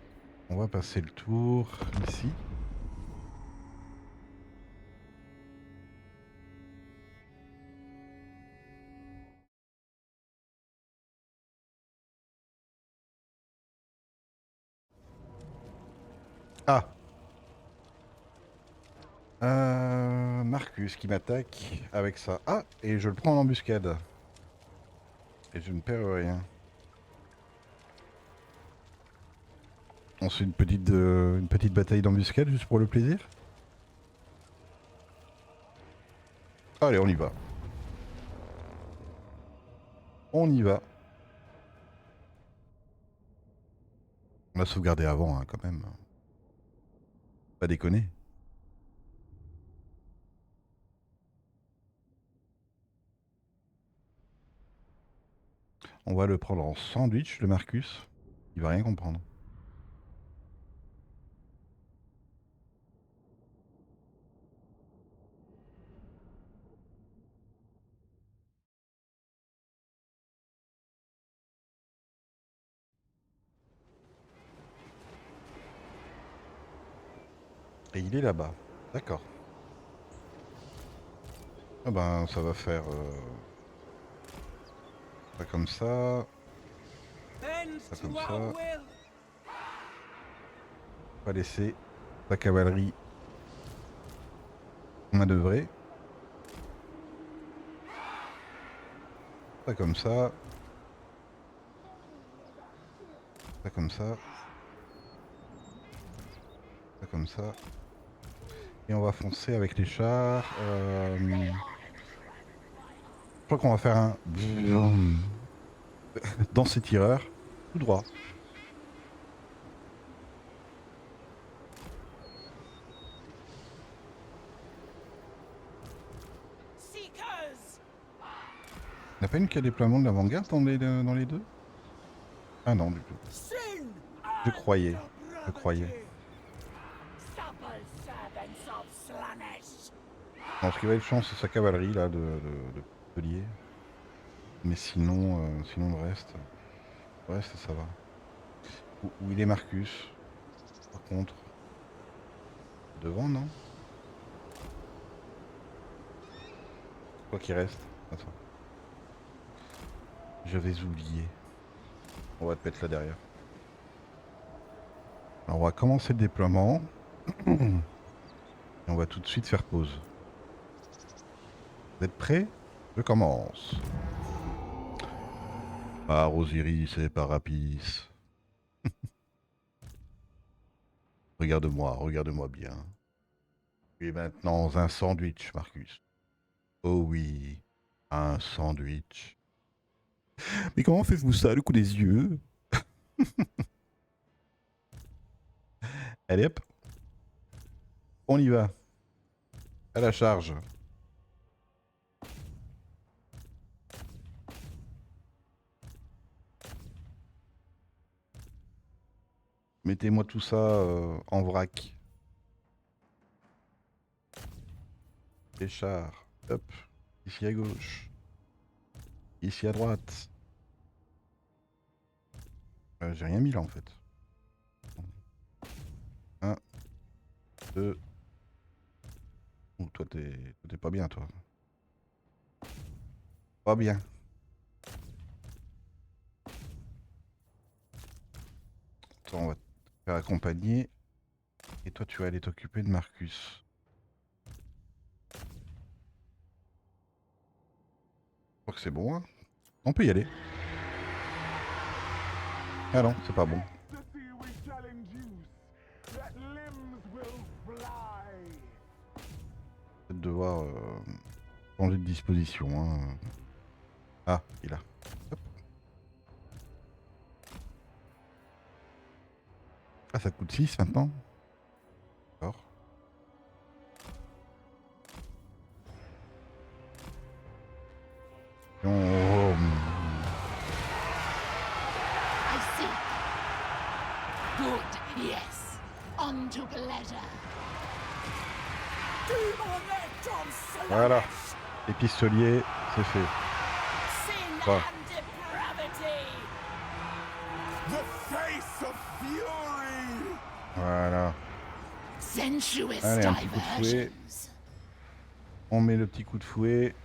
on va passer le tour ici. Ah, Marcus qui m'attaque avec ça. Ah, et je le prends en embuscade. Et je ne perds rien. On se fait une petite bataille d'embuscade juste pour le plaisir. Allez, on y va. On y va. On a sauvegardé avant, hein, quand même. Pas déconner. On va le prendre en sandwich, le Marcus. Il va rien comprendre. Et il est là-bas. D'accord. Ah ben, ça va faire... ça comme ça. Ça comme ça. On va laisser la cavalerie manœuvrer. Ça comme ça. Ça comme ça. Ça comme ça. Et on va foncer avec les chars. Je crois qu'on va faire un... dans ces tireurs. Tout droit. Seekers! n'a pas une qui a déploiement de l'avant-garde dans les deux? Ah non, du tout. Sin Je and croyais. Je croyais. depravity. Supple servants of Slanesh. Non, ce qui va être chiant, c'est sa cavalerie, là, de pistoliers. Mais sinon, sinon le reste, ça va. Où il est Marcus, par contre? Devant, non? Quoi qu'il reste. Attends. Je vais oublier. On va te mettre là derrière. Alors, on va commencer le déploiement. Et on va tout de suite faire pause. Vous êtes prêts? Je commence. Par Osiris et par Apis. Regarde-moi bien. Et maintenant, un sandwich, Marcus. Oh oui, un sandwich. Mais comment faites-vous ça, le coup des yeux? Allez hop, on y va. À la charge. Mettez-moi tout ça en vrac. Les chars. Hop. Ici à gauche. Ici à droite. J'ai rien mis là en fait. 1, 2. Oh, toi t'es pas bien toi. Pas bien. Attends, on va te faire accompagner. Et toi tu vas aller t'occuper de Marcus. Je crois que c'est bon, hein. On peut y aller. Ah non, c'est pas bon. Ecstasy we shall induce, that limbs will fly. Peut-être devoir changer de disposition. Hein. Ah, il a. Hop. Ah, ça coûte 6 maintenant. D'accord. Oh, I see. Good, yes. On to pleasure. Demonet of voilà. Slanesh. Les pistoliers, c'est fait. Sin Ah. and depravity. The face of fury. Voilà. Sensuous Allez, un petit coup de fouet. diversions. On met le petit coup de fouet.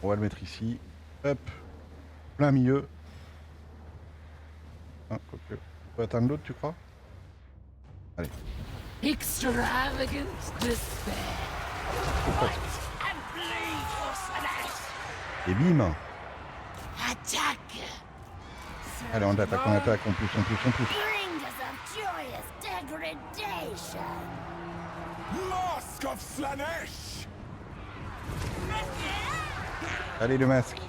On va le mettre ici. Hop. Plein milieu. Ah, quoique. On peut atteindre l'autre, tu crois? Allez. Extravagant despair. Fight and bleed for Slanesh. Et bim. Attaque. Allez, on attaque, on attaque. On pousse, on pousse, on pousse. Bringers of joyous degradation. Mask of Slanesh. Allez, le masque.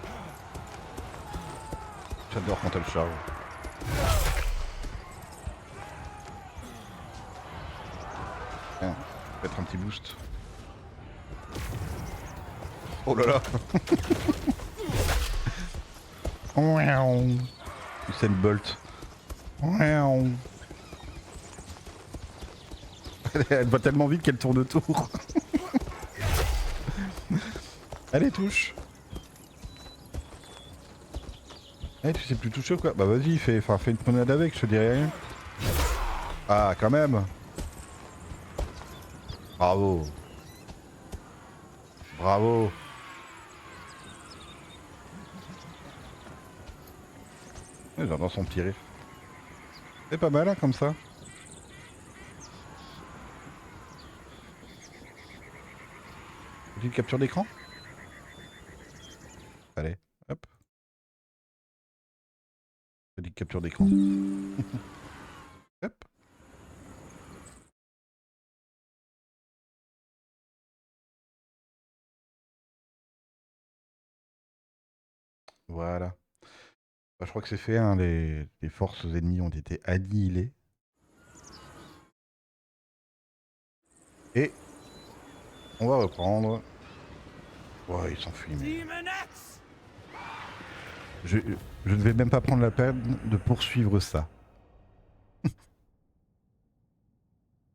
J'adore quand elle charge. Tiens, peut-être un petit boost. Oh là là. Usain Bolt. Elle va tellement vite qu'elle tourne autour. Allez, touche. Eh, tu sais plus toucher ou quoi? Bah vas-y, fais une promenade avec, je te dirai rien. Ah, quand même. Bravo. Bravo. Ouais, j'entends son petit rire. C'est pas mal, hein, comme ça. Petite capture d'écran. Allez, hop. Petite capture d'écran. Hop. Voilà. Bah, je crois que c'est fait, hein, les forces ennemies ont été annihilées. Et on va reprendre. Ouais, il s'enfuit, mais... Demonettes. Je, je ne vais même pas prendre la peine de poursuivre ça.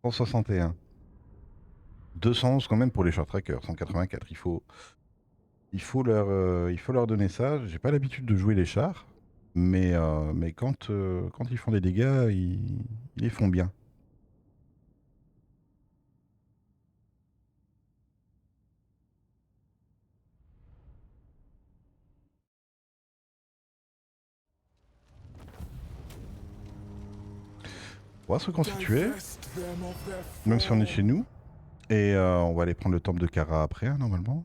161. 211 quand même pour les Short Trackers, 184. Il faut leur donner ça. J'ai pas l'habitude de jouer les chars, mais quand ils font des dégâts, ils les font bien. On va se reconstituer, Divest them of their même si on est fall. chez nous. Et on va aller prendre le temple de Kara après, hein, normalement.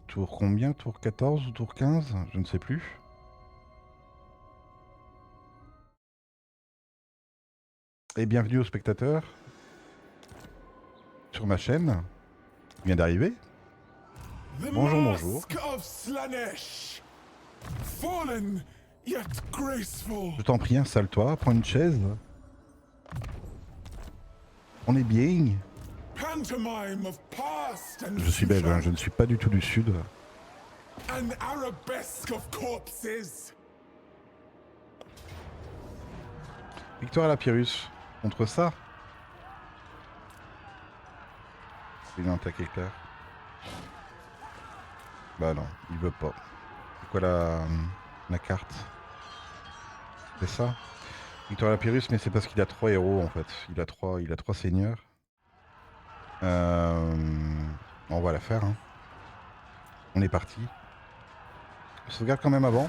Tour combien? Tour 14 ou tour 15? Je ne sais plus. Et bienvenue aux spectateurs sur ma chaîne. Il vient d'arriver. The Bonjour, bonjour. mask of Slanesh. Fallen yet graceful. Je t'en prie, installe-toi, prends une chaise. On est bien. Pantomime of past and Je suis belge, hein, je future. ne suis pas du tout du sud. An arabesque of corpses. Victoire à la Pyrrhus. Contre ça. Il a un attaque éclair. Bah non, il veut pas. C'est quoi la carte? C'est ça? Victoire à la Pyrrhus, mais c'est parce qu'il a 3 héros en fait. Il a 3 seigneurs. On va la faire. Hein. On est parti. On sauvegarde quand même avant.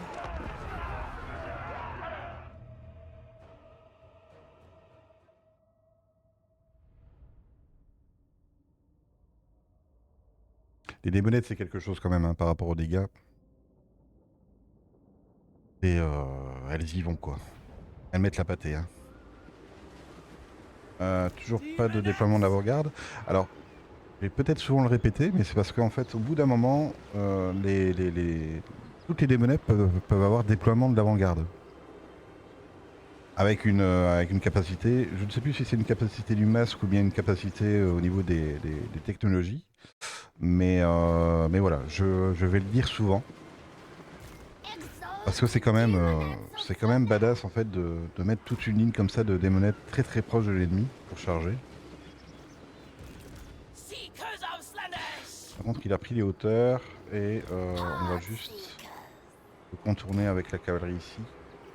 Les démonettes, c'est quelque chose quand même hein, par rapport aux dégâts. Et elles y vont quoi. Elles mettent la pâtée. Hein. Toujours pas de déploiement d'avant-garde. Alors, je vais peut-être souvent le répéter, mais c'est parce qu'en fait, au bout d'un moment, toutes les démonettes peuvent avoir déploiement de l'avant-garde. Avec une capacité, je ne sais plus si c'est une capacité du masque ou bien une capacité au niveau des technologies. Mais voilà, je vais le dire souvent. Parce que c'est quand même badass en fait de mettre toute une ligne comme ça de démonettes très très proche de l'ennemi pour charger. Seekers of Slanesh! Par contre il a pris les hauteurs et on va juste le contourner avec la cavalerie ici.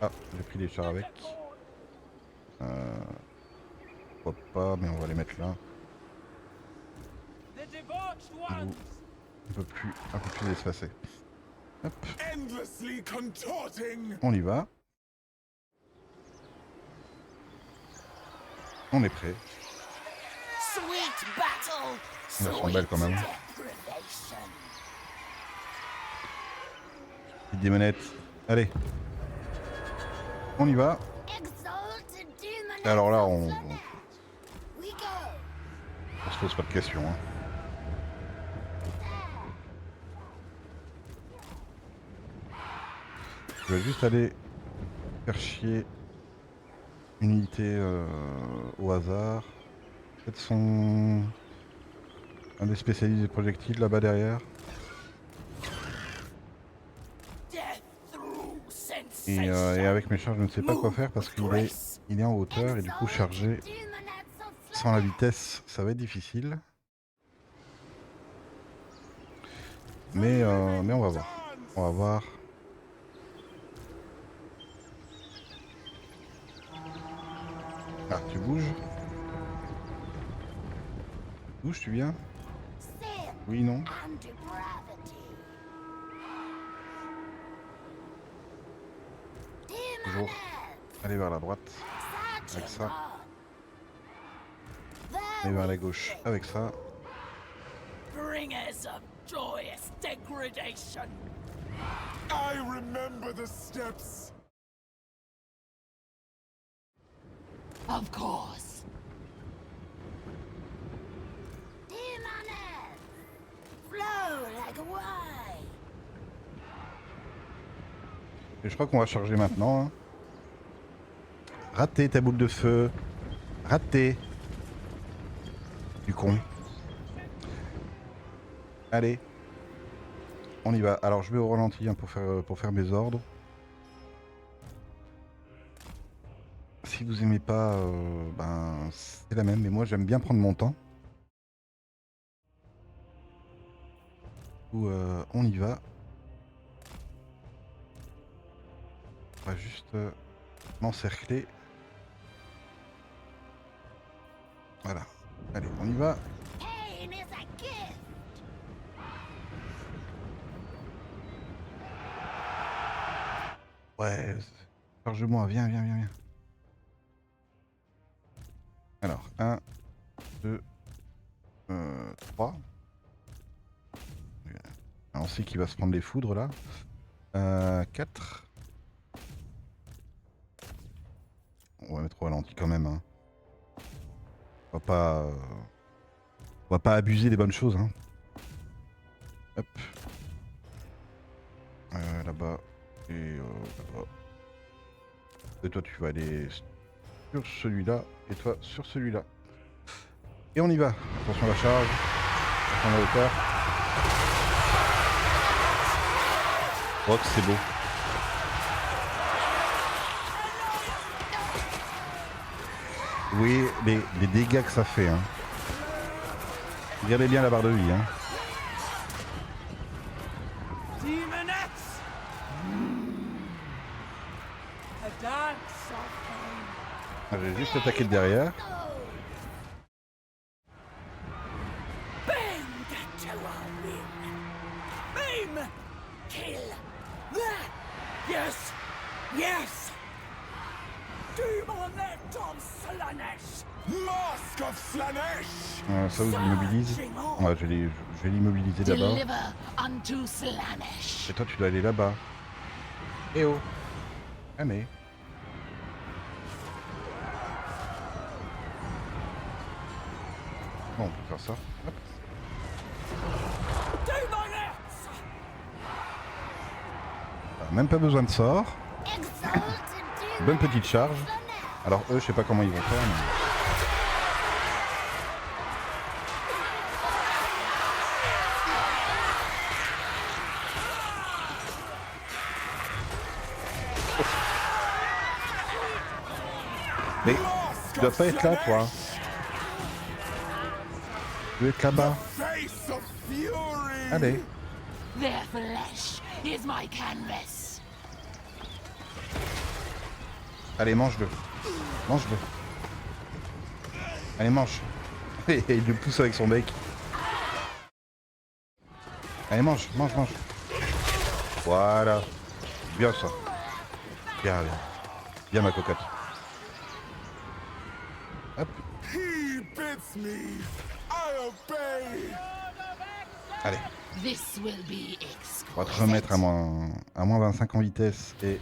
Ah, j'ai pris les chars avec. Pourquoi pas, mais on va les mettre là. The debauched ones! Un peu plus espacé. Hop, Endlessly contorting. on y va. On est prêt. Sweet battle! Elles sont belles quand même. Deprivation. Petite démonette. Allez. On y va. Exalted demon. Alors là, of on Slanesh. We go. se pose pas de questions. Hein. Je vais juste aller faire chier une unité au hasard. Peut-être un des spécialistes des projectiles là-bas derrière. Death through Et sensation. avec mes charges, je ne sais pas quoi faire parce qu'il est en hauteur et du coup charger sans la vitesse, ça va être difficile. Mais on va voir. On va voir. Ah, tu bouges? Tu bouges, tu viens? Oui, non? And depravity. Toujours. Aller vers la droite. Avec ça. Et vers la gauche. Avec ça. Bringers of joyous degradation. I remember the steps. Of course. Demones, flow like wine. Et je crois qu'on va charger maintenant. Hein. Raté ta boule de feu. Raté. Du con. Allez. On y va. Alors je vais au ralenti hein, pour faire mes ordres. Si vous aimez pas, ben c'est la même, mais moi j'aime bien prendre mon temps. Ou on y va. On va juste m'encercler. Voilà. Allez, on y va. Pain is a gift. Ouais. Charge-moi, viens, viens, viens, viens. Alors, 1, 2, 3. On sait qu'il va se prendre les foudres là. 4. On va mettre au ralenti quand même. Hein. On va pas abuser des bonnes choses. Hein. Hop. Là-bas. Et là-bas. Et toi, tu vas aller sur celui-là. Et toi, sur celui-là. Et on y va. Attention à la charge. Attention à la hauteur. Oh, que c'est beau. Oui, les dégâts que ça fait. Hein. Regardez bien la barre de vie. Hein. Demonettes! A dance of pain. Ah, j'ai juste attaqué de derrière. Bend to a win. Aim! Kill! Yes! Yes! Demonette of Slanesh! Mask of Slanesh! Ça vous immobilise. Ouais, je vais l'immobiliser d'abord. Deliver unto Slanesh. Et toi, tu dois aller là-bas. Eh oh. Allez. Bon, on peut faire ça. Hop. Demonettes! Même pas besoin de sort. Exalted Bonne petite charge. Alors eux, je sais pas comment ils vont faire. Mais tu dois pas être là, toi. Tu dois être là-bas. Face of fury! Allez. Their flesh is my canvas. Allez, mange-le. Mange-le. Allez, mange. Et il le pousse avec son bec. Allez, mange, mange, mange. Voilà. Bien ça. Bien, bien. Bien ma cocotte. Hop. He bids me! I obey! Allez. This will be On va te remettre à exquisite. moins 25 en vitesse et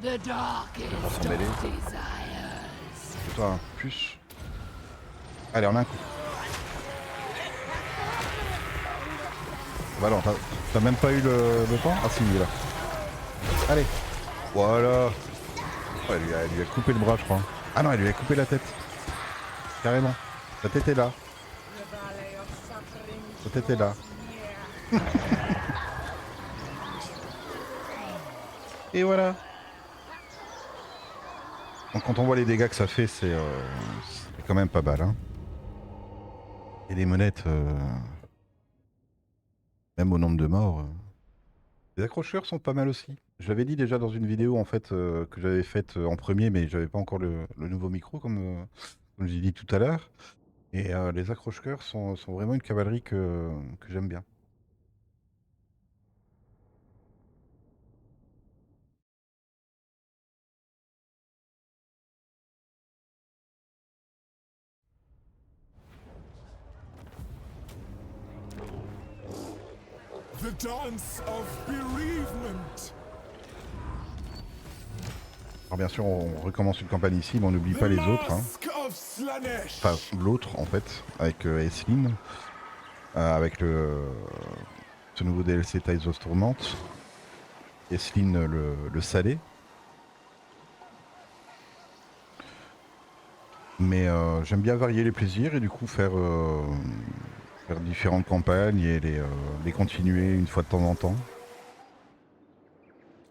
The darkest of s'en mêler. desires. fais-toi un plus. Allez, en un coup. Bah non, t'as même pas eu le temps. Ah si, il est là. Allez. Voilà. Oh, elle lui a coupé le bras, je crois. Ah non, elle lui a coupé la tête. Carrément. La tête est là. La tête est là. Et voilà. Donc quand on voit les dégâts que ça fait, c'est quand même pas mal. Hein. Et les monettes, même au nombre de morts, les accrocheurs sont pas mal aussi. Je l'avais dit déjà dans une vidéo en fait que j'avais faite en premier, mais j'avais pas encore le nouveau micro comme j'ai dit tout à l'heure. Et les accroche-cœurs sont vraiment une cavalerie que j'aime bien. The dance of bereavement! Alors bien sûr, on recommence une campagne ici, mais on n'oublie pas The les autres. Hein. Mask of Slanesh! Enfin, l'autre en fait, avec Aisling, avec ce nouveau DLC Tides of Tournament, Aisling le salé. Mais j'aime bien varier les plaisirs et du coup faire faire différentes campagnes et les continuer une fois de temps en temps.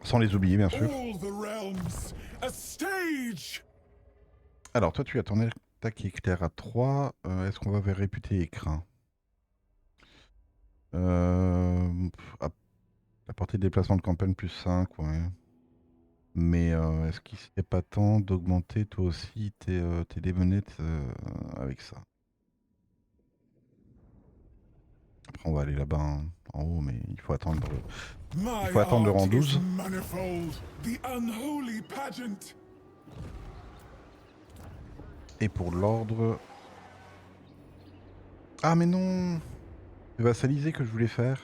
Sans les oublier, bien sûr. All the realms, a stage! Alors, toi, tu as ton attaque éclair à 3. Est-ce qu'on va vers réputé écrin? La portée de déplacement de campagne plus 5, ouais. Mais est-ce qu'il serait pas temps d'augmenter toi aussi tes démonettes avec ça? Après, on va aller là-bas hein, en haut, mais il faut attendre. Il My faut attendre le rang art is 12. manifold, the unholy pageant. Et pour l'ordre. Ah, mais non! C'est vassaliser que je voulais faire.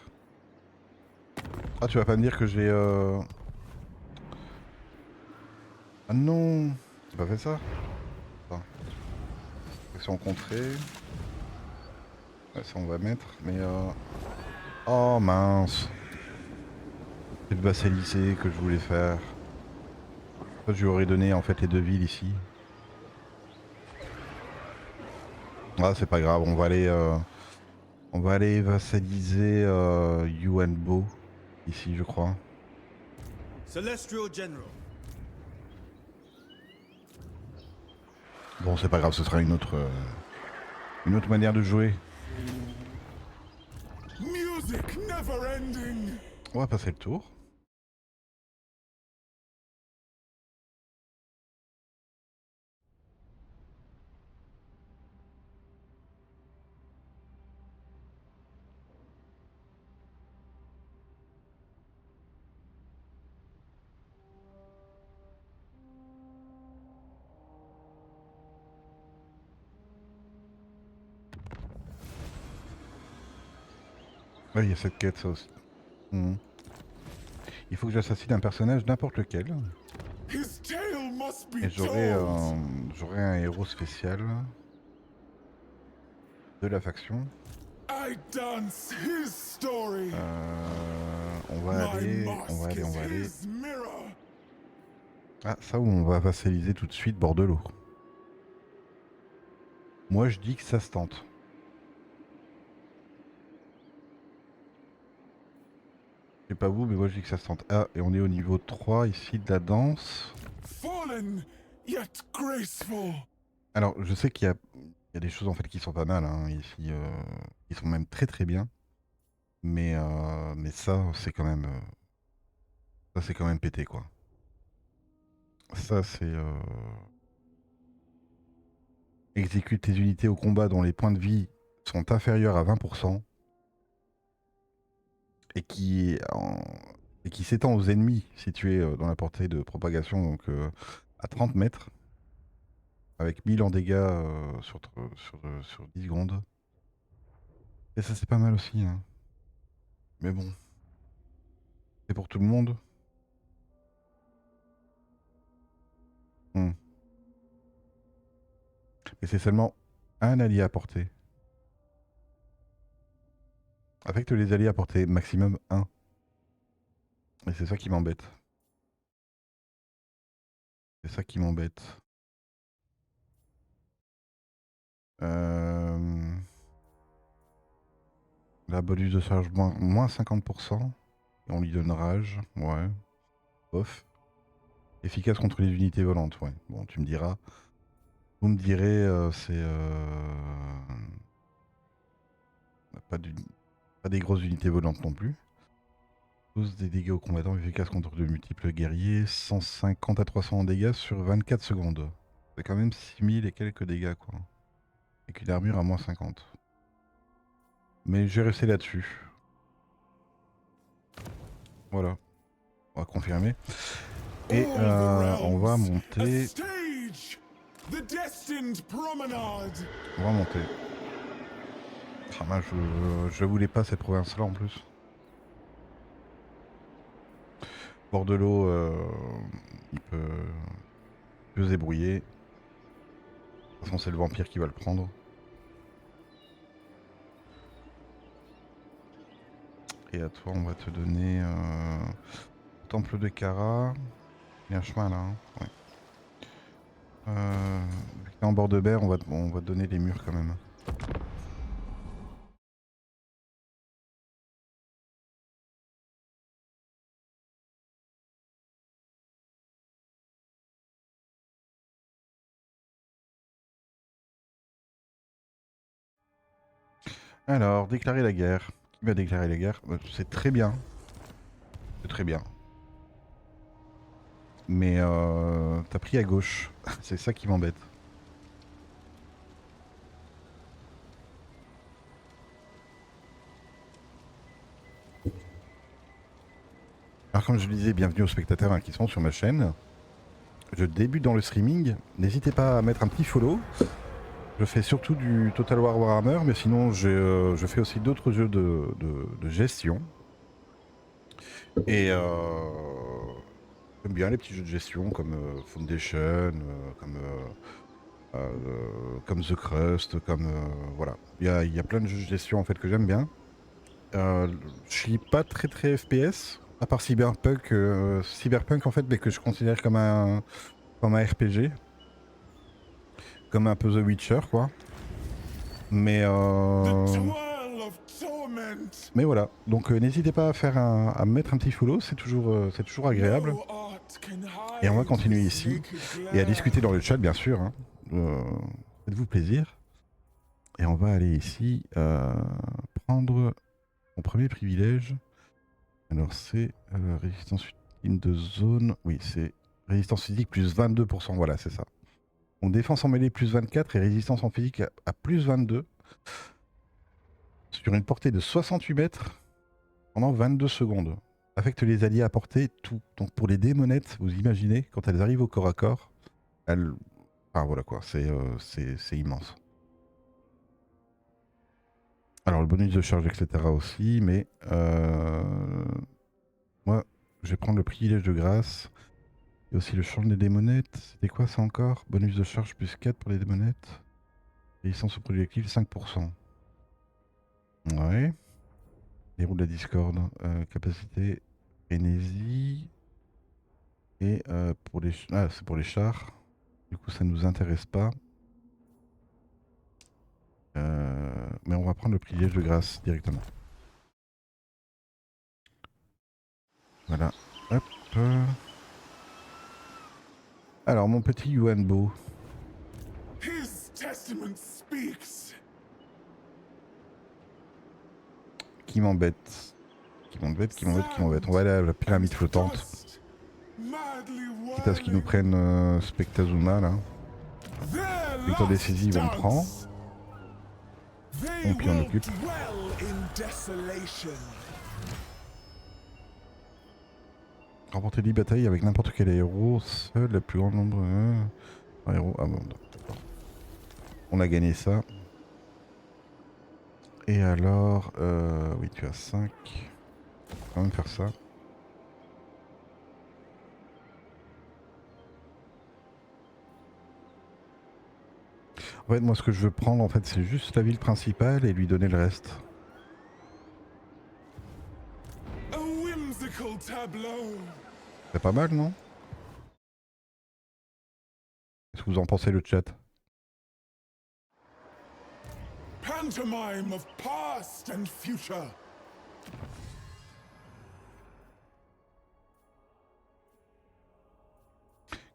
Ah, tu vas pas me dire que j'ai. Ah non! J'ai pas fait ça? Attends. Action contrée. Ouais, ça on va mettre, mais oh mince! C'est le vassaliser que je voulais faire. Ça, je lui aurais donné en fait les deux villes ici. Ah, c'est pas grave, on va aller vassaliser Yuan Bo ici, je crois. Celestial General. Bon, c'est pas grave, ce sera une autre manière de jouer. Music never ending. On va passer le tour. Ouais, il y a cette quête, ça aussi. Mhm. Il faut que j'assassine un personnage, n'importe lequel. His tale must be Et told. j'aurai un héros spécial de la faction. I dance his story. On va My aller, on va mask aller, on is va aller. his mirror. Ah, ça où on va vassaliser tout de suite Bordelot. Moi je dis que ça se tente. Je sais pas vous, mais moi je dis que ça se tente. Ah, et on est au niveau 3 ici de la danse. Fallen, yet graceful. Alors, je sais qu'il y a des choses en fait qui sont pas mal hein, ici, qui sont même très très bien. Mais ça, ça c'est quand même pété quoi. Ça c'est exécute tes unités au combat dont les points de vie sont inférieurs à 20% et et qui s'étend aux ennemis situés dans la portée de propagation, donc à 30 mètres, avec 1000 en dégâts sur 10 secondes. Et ça c'est pas mal aussi, hein. Mais bon, c'est pour tout le monde. Hmm. Mais c'est seulement un allié à portée. Affecte les alliés à portée maximum 1. Et c'est ça qui m'embête. C'est ça qui m'embête. Euh... La bonus de charge moins 50%. Et on lui donne rage. Ouais. Bof. Efficace contre les unités volantes. Ouais. Bon, tu me diras. Vous me direz, c'est... Pas, pas des grosses unités volantes non plus. Cause des dégâts aux combattants efficaces contre de multiples guerriers. 150 à 300 en dégâts sur 24 secondes. C'est quand même 6000 et quelques dégâts, quoi. Avec une armure à moins 50. Mais je vais rester là-dessus. Voilà. On va confirmer. Et on va monter. The destined promenade. On va monter. Ah, moi, je voulais pas cette province-là en plus. Bordelot, il peut se débrouiller. De toute façon, c'est le vampire qui va le prendre. Et à toi, on va te donner Temple de Kara. Il y a un chemin là. Hein. Ouais. Vu que t'es en bord de mer, on va te donner les murs quand même. Alors, déclarer la guerre. Qui va déclarer la guerre? C'est très bien. C'est très bien. Mais t'as pris à gauche. C'est ça qui m'embête. Alors comme je le disais, bienvenue aux spectateurs qui sont sur ma chaîne. Je débute dans le streaming. N'hésitez pas à mettre un petit follow. Je fais surtout du Total War Warhammer, mais sinon je fais aussi d'autres jeux de gestion. Et j'aime bien les petits jeux de gestion comme Foundation, comme The Crust, comme voilà. Il y a plein de jeux de gestion en fait que j'aime bien. Je suis pas très FPS, à part Cyberpunk, Cyberpunk en fait, mais que je considère comme un RPG, comme un peu The Witcher quoi. Mais mais voilà. Donc n'hésitez pas à faire à me mettre un petit follow, c'est toujours agréable. Et on va continuer ici et à discuter dans le chat bien sûr. Hein. Faites-vous plaisir. Et on va aller ici prendre mon premier privilège. Alors c'est résistance ultime de zone. Oui, c'est résistance physique plus 22%. Voilà, c'est ça. Donc défense en mêlée plus 24 et résistance en physique à plus 22. Sur une portée de 68 mètres pendant 22 secondes. Affecte les alliés à portée, tout. Donc pour les démonettes, vous imaginez, quand elles arrivent au corps à corps, elles... Enfin voilà quoi, c'est immense. Alors le bonus de charge, etc. aussi, mais moi, je vais prendre le privilège de grâce. Et aussi le champ des démonettes. C'était quoi ça encore? Bonus de charge plus 4 pour les démonettes. Résistance au projectile, 5%. Ouais. Les roues de la discorde. Capacité, frénésie. Et pour les... Ah, c'est pour les chars. Du coup, ça nous intéresse pas. Mais on va prendre le privilège de grâce directement. Voilà. Hop. Alors, mon petit Yuan Bo. His testament speaks. Qui m'embête. Qui m'embête. On va aller à la pyramide flottante. Quitte à ce qu'ils nous prennent Spectazuma là. Victor des saisies, on prend. Et puis on occupe. Remporter 10 batailles avec n'importe quel héros. Seul le plus grand nombre héros. Ah bon, d'accord. On a gagné ça. Et alors, oui, tu as 5. On va quand même faire ça. En fait, moi, ce que je veux prendre, en fait, c'est juste la ville principale et lui donner le reste. C'est pas mal, non? Qu'est-ce que vous en pensez, le chat? Pantomime of past and future.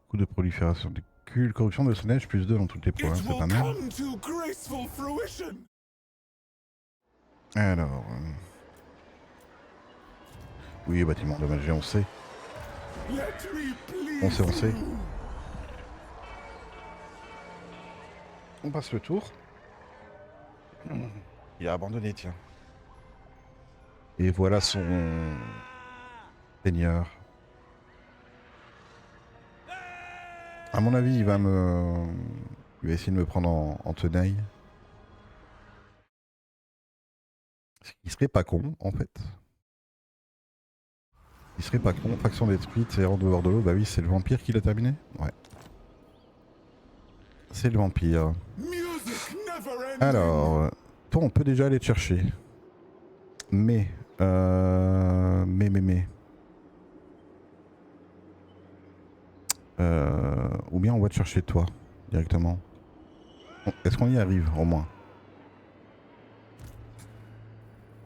Coup de prolifération du cul, corruption de neige plus 2 dans toutes les provinces, c'est pas mal. Alors... Oui, bâtiment endommagé, on sait. On sait. On passe le tour. Il a abandonné, tiens. Et voilà son... seigneur. À mon avis, il va essayer de me prendre en tenaille. Il serait pas con, en fait. Il serait pas con. Faction détruite, c'est de bord de l'eau. Bah oui, c'est le vampire qui l'a terminé. Ouais. C'est le vampire. Alors, toi, on peut déjà aller te chercher. Mais. Ou bien on va te chercher toi, directement. Est-ce qu'on y arrive, au moins?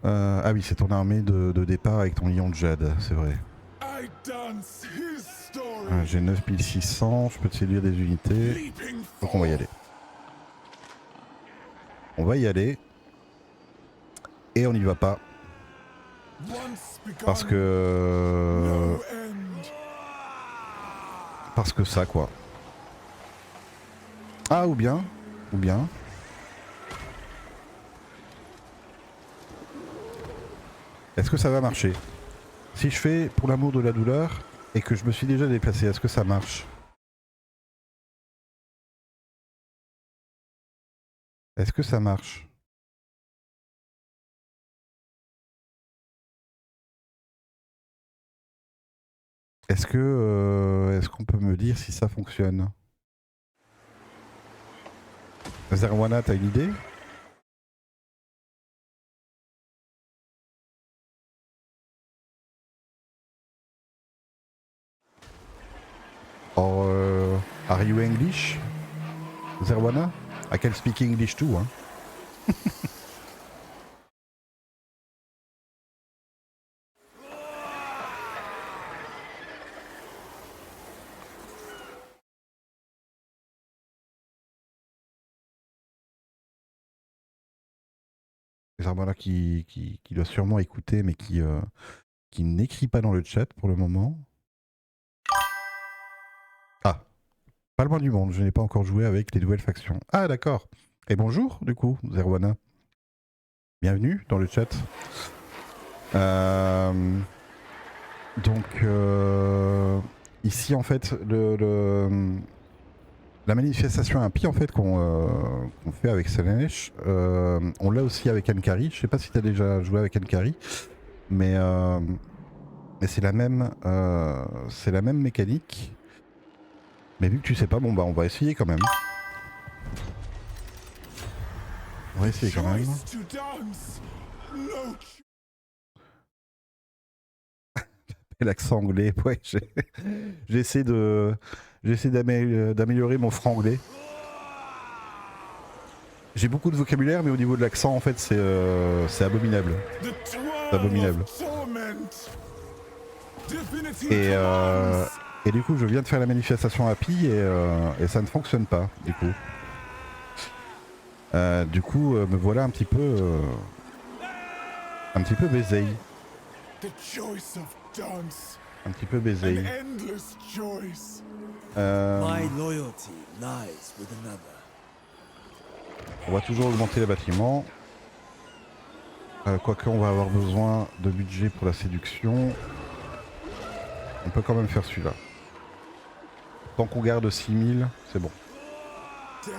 Ah oui, c'est ton armée de départ avec ton lion de jade, c'est vrai. J'ai 9600, je peux te séduire des unités. Donc on va y aller. On va y aller. Et on n'y va pas. Once begun, Parce que... no end. Parce que ça, quoi. Ah, ou bien. Ou bien. Est-ce que ça va marcher? Si je fais pour l'amour de la douleur et que je me suis déjà déplacé, est-ce que ça marche? Est-ce que ça marche? Est-ce qu'on peut me dire si ça fonctionne? Zerwana, t'as une idée? Or, are you English? Zerwana? I can speak English too, hein. Zerwana qui doit sûrement écouter, mais qui n'écrit pas dans le chat pour le moment. Ah, pas le moins du monde, je n'ai pas encore joué avec les nouvelles factions. Ah, d'accord. Et bonjour, du coup, Zerwana. Bienvenue dans le chat. Donc, ici, en fait, la manifestation impie, en fait, qu'on fait avec Slaanesh, on l'a aussi avec Ankari. Je sais pas si tu as déjà joué avec Ankari, mais c'est la même mécanique. Mais vu que tu sais pas, bon bah on va essayer quand même. On va essayer quand même. Choice to dance. No Et l'accent anglais, ouais, j'essaie d'améliorer mon franglais. J'ai beaucoup de vocabulaire, mais au niveau de l'accent, en fait, c'est abominable. The C'est abominable. of torment. Divinity Et, commands. et du coup, je viens de faire la manifestation Happy et ça ne fonctionne pas, du coup. Me voilà un petit peu baisé. The choice of dance. Un petit peu An baisé. endless choice. My loyalty lies with another. On va toujours augmenter les bâtiments. Quoique on va avoir besoin de budget pour la séduction. On peut quand même faire celui-là. Tant qu'on garde 6000, c'est bon. Death.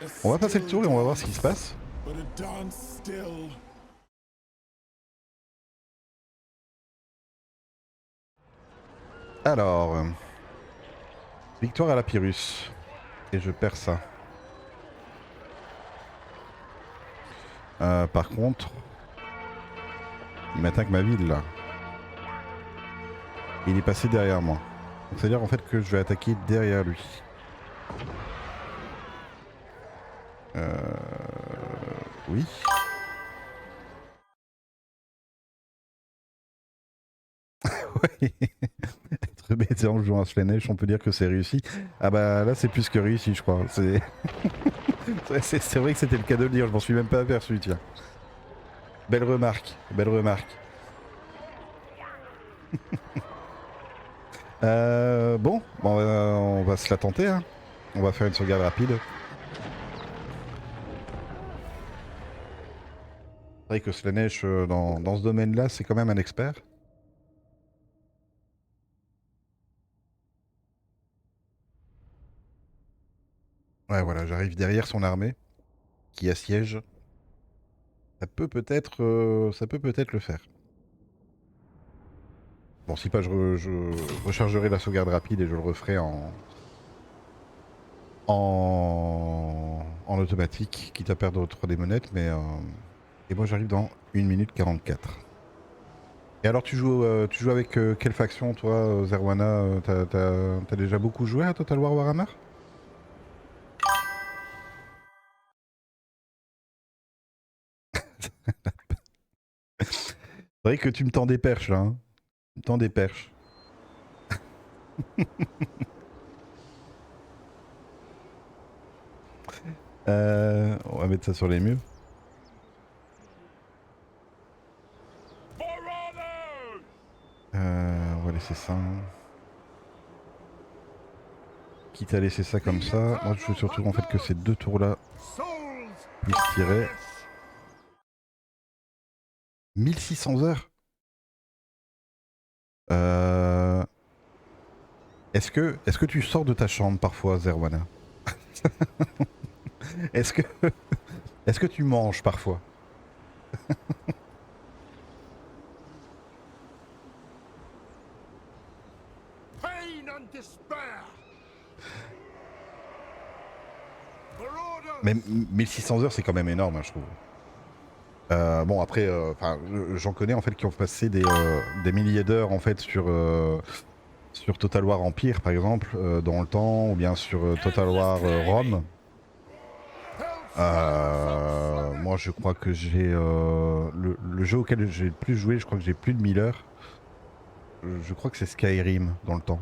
A On va passer le still tour et on va voir dance, ce qui se passe. But a dance still. Alors, victoire à la Pyrrhus. Et je perds ça. Par contre, il m'attaque ma ville là. Il est passé derrière moi. Donc c'est-à-dire en fait que je vais attaquer derrière lui. Oui. Ouais. Être bêté en jouant à Slaanesh, on peut dire que c'est réussi. Ah bah là c'est plus que réussi je crois. C'est c'est vrai que c'était le cas de le dire, je m'en suis même pas aperçu, tiens. Belle remarque, belle remarque. Bon, on va se la tenter, hein. On va faire une sauvegarde rapide. C'est vrai que Slaanesh, dans ce domaine-là, c'est quand même un expert. Ouais, voilà, j'arrive derrière son armée, qui assiège. Ça peut peut-être le faire. Bon, si pas, je rechargerai la sauvegarde rapide et je le referai en automatique, quitte à perdre 3 des monettes, mais... Et moi j'arrive dans 1 minute 44. Et alors tu joues avec quelle faction toi, Zerwana? T'as déjà beaucoup joué à Total War Warhammer? C'est vrai que tu me tends des perches là, hein. Tu me tends des perches. On va mettre ça sur les murs. laisser ça. Quitte à laisser ça comme ça. Moi je veux surtout en fait que ces 2 tours là puissent tirer. 1600 heures. Est-ce que tu sors de ta chambre parfois, Zerwana? Est-ce que tu manges parfois? Mais 1600 heures c'est quand même énorme, hein, je trouve. Bon après, j'en connais en fait qui ont passé des milliers d'heures en fait sur Total War Empire par exemple dans le temps, ou bien sur Total War Rome. Moi je crois que j'ai le jeu auquel j'ai le plus joué, je crois que j'ai plus de 1000 heures. Je crois que c'est Skyrim dans le temps.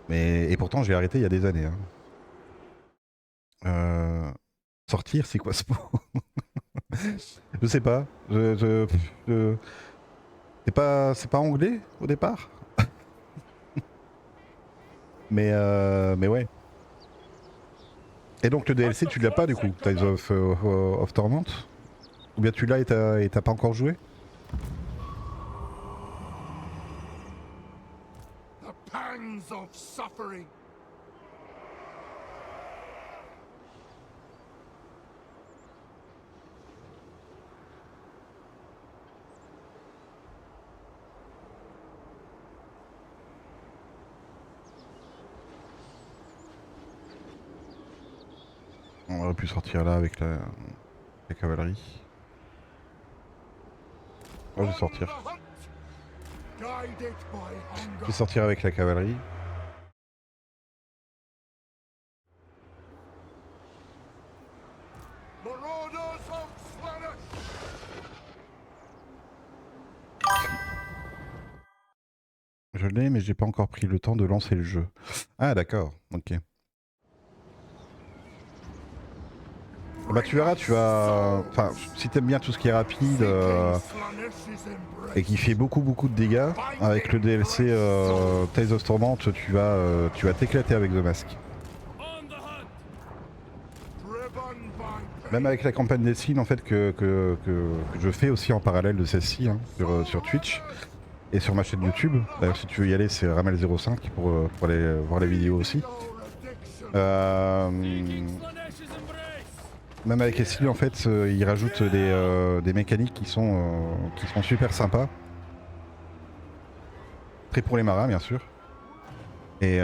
Et pourtant j'ai arrêté il y a des années. Hein. Sortir, c'est quoi ce mot? Je sais pas. C'est pas anglais au départ. mais ouais. Et donc le DLC tu l'as pas du coup, Tides of Torment? Ou bien tu l'as et t'as pas encore joué? The pangs of suffering. On aurait pu sortir là avec la cavalerie. Oh, je vais sortir. Je vais sortir avec la cavalerie. Je l'ai, mais j'ai pas encore pris le temps de lancer le jeu. Ah d'accord, ok. Bah tu verras, tu vas... Enfin, si t'aimes bien tout ce qui est rapide et qui fait beaucoup de dégâts, avec le DLC Tales of Torment, tu vas t'éclater avec The Mask. Même avec la campagne Destiny en fait que je fais aussi en parallèle de celle-ci hein, sur Twitch et sur ma chaîne YouTube. D'ailleurs si tu veux y aller c'est Ramel05 pour aller voir les vidéos aussi. Même avec Destiny en fait ils rajoutent des mécaniques qui sont super sympas. Très pour les marins bien sûr. Et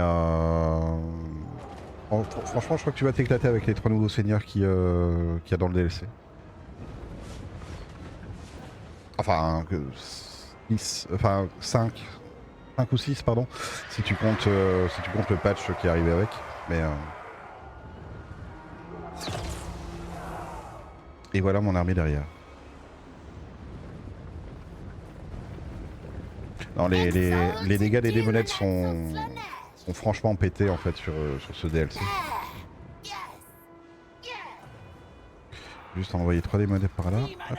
franchement je crois que tu vas t'éclater avec les 3 nouveaux seigneurs qu'il y a dans le DLC. Enfin 5 ou 6 pardon, si tu comptes le patch qui est arrivé avec. Mais et voilà mon armée derrière. Non, les dégâts des démonettes sont franchement pétés en fait sur ce DLC. Juste envoyer 3 démonettes par là. Hop.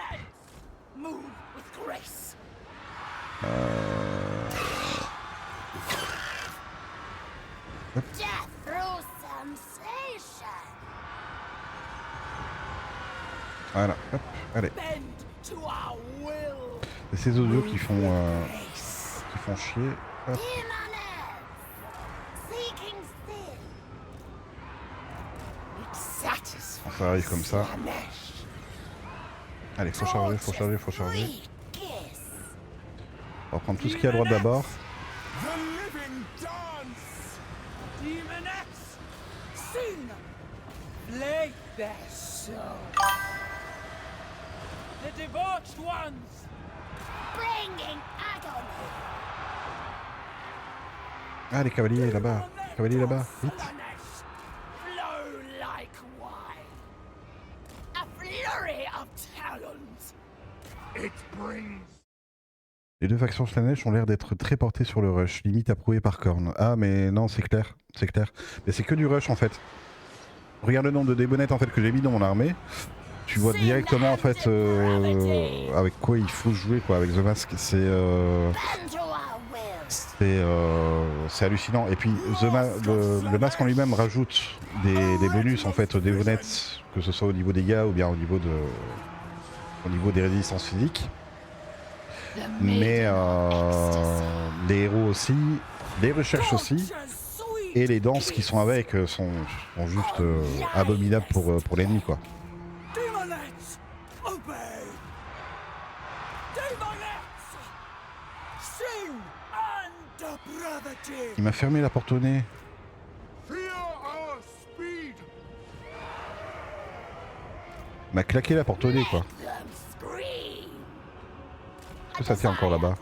Hop. Voilà, hop, allez. C'est ces audios qui font chier. Hop. Ça arrive comme ça. Allez, faut charger. On va prendre tout ce qui est à droite d'abord. Ah, les cavaliers là-bas, vite. Les 2 factions Slaanesh ont l'air d'être très portées sur le rush, limite approuvé par Korn. Ah mais non, c'est clair. Mais c'est que du rush en fait. Regarde le nombre de démonettes en fait que j'ai mis dans mon armée. Tu vois directement en fait avec quoi il faut jouer quoi avec The Mask. C'est hallucinant. Et puis le masque en lui-même rajoute des bonus en fait aux Devonets, que ce soit au niveau dégâts ou bien au niveau des résistances physiques. The Mais maiden of les héros aussi, les recherches aussi, et les danses qui sont avec sont juste abominables pour l'ennemi quoi. Demonettes, obey! Demonettes, sing and brotherty! Il m'a fermé la porte au nez. Fear our speed! Il m'a claqué la porte au nez quoi. them scream. Est-ce que ça tient encore là-bas?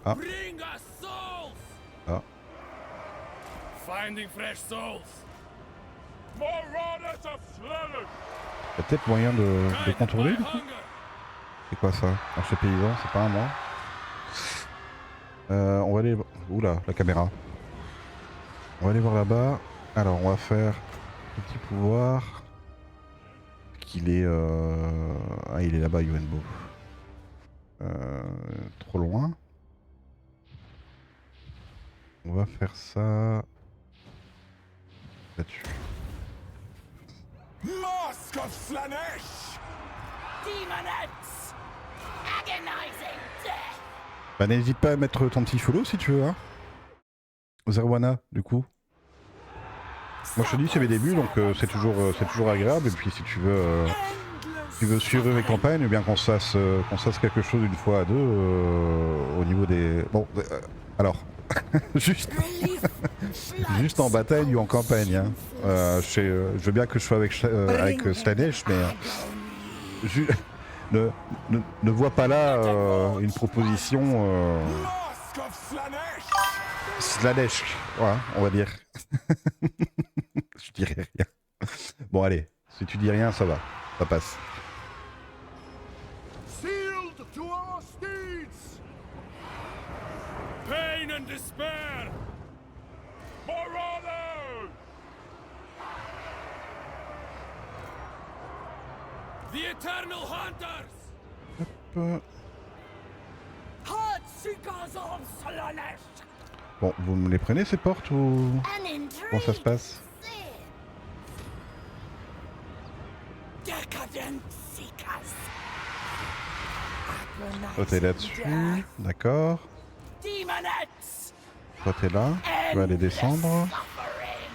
Ah. Bring us souls! Ah. Finding fresh souls. Marauders of Slaanesh! Il y a peut-être moyen de contourner du coup. C'est quoi ça? Marché paysan, c'est pas un moi. On va aller... Oula, la caméra. On va aller voir là-bas. Alors on va faire un petit pouvoir. Qu'il est... Ah il est là-bas, Yuenbo. Trop loin. On va faire ça... Là-dessus. Mask of Slaanesh! Demonettes! Agonizing death! Bah n'hésite pas à mettre ton petit follow si tu veux hein. Zerwana du coup. Moi je te dis c'est mes débuts donc c'est toujours agréable et puis si tu veux suivre mes campagnes ou bien qu'on se fasse quelque chose une fois à deux au niveau des... Bon alors juste en bataille ou en campagne hein. Je veux bien que je sois avec Slaanesh mais ne vois pas là une proposition Mask of Slaanesh! Slaanesh, ouais, on va dire. Je dirais rien. Bon allez, si tu dis rien ça va, ça passe. Sealed to our steeds! Pain and despair! Marauders! The eternal hunters! Heartseekers of Slaanesh! Bon, vous me les prenez ces portes ou comment ça se passe? Decadent seekers! Toi t'es là-dessus, d'accord. Demonettes! Toi t'es là, tu vas aller descendre. Suffering!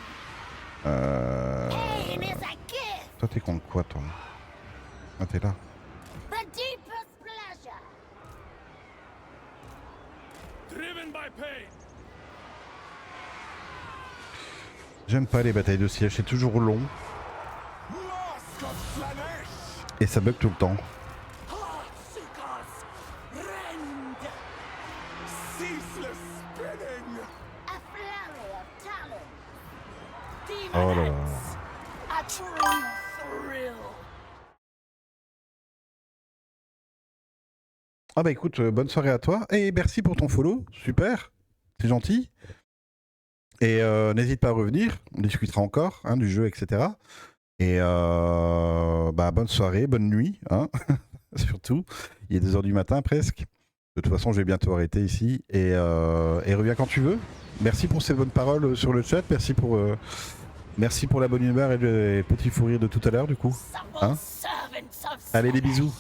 Euh... Pain is a gift! Toi t'es contre quoi toi? Ah t'es là. The deepest pleasure! Driven by pain! J'aime pas les batailles de siège, c'est toujours long Mask of Slaanesh! et ça bug tout le temps. Heartseekers! Rend! Ceaseless spinning! A flurry of talent! Oh là là. Demonettes! A true thrill! Ah bah écoute, bonne soirée à toi et merci pour ton follow, super, c'est gentil. Et n'hésite pas à revenir, on discutera encore hein, du jeu, etc. Et bah bonne soirée, bonne nuit, hein, surtout. Il est 2h du matin presque. De toute façon, je vais bientôt arrêter ici et reviens quand tu veux. Merci pour ces bonnes paroles sur le chat, merci pour la bonne humeur et le petit fou rire de tout à l'heure du coup. Hein Servants of Allez les bisous.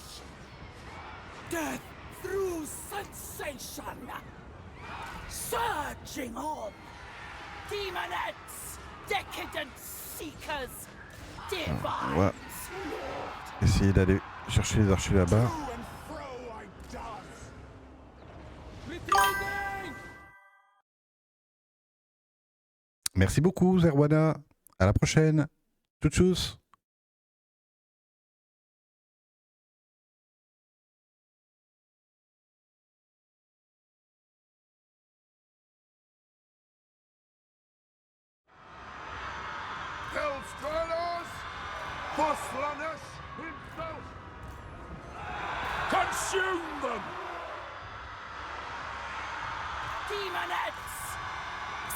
Death through sensation! Surging on! Demonettes! Decadent seekers! Ouais. Divine! Essayer d'aller chercher les archers là-bas. To and fro I dance! Retreating! Merci beaucoup Zerwana. À la prochaine. Tchous. Hellstrahlers! For Slaanesh himself! Consume them! Demonettes!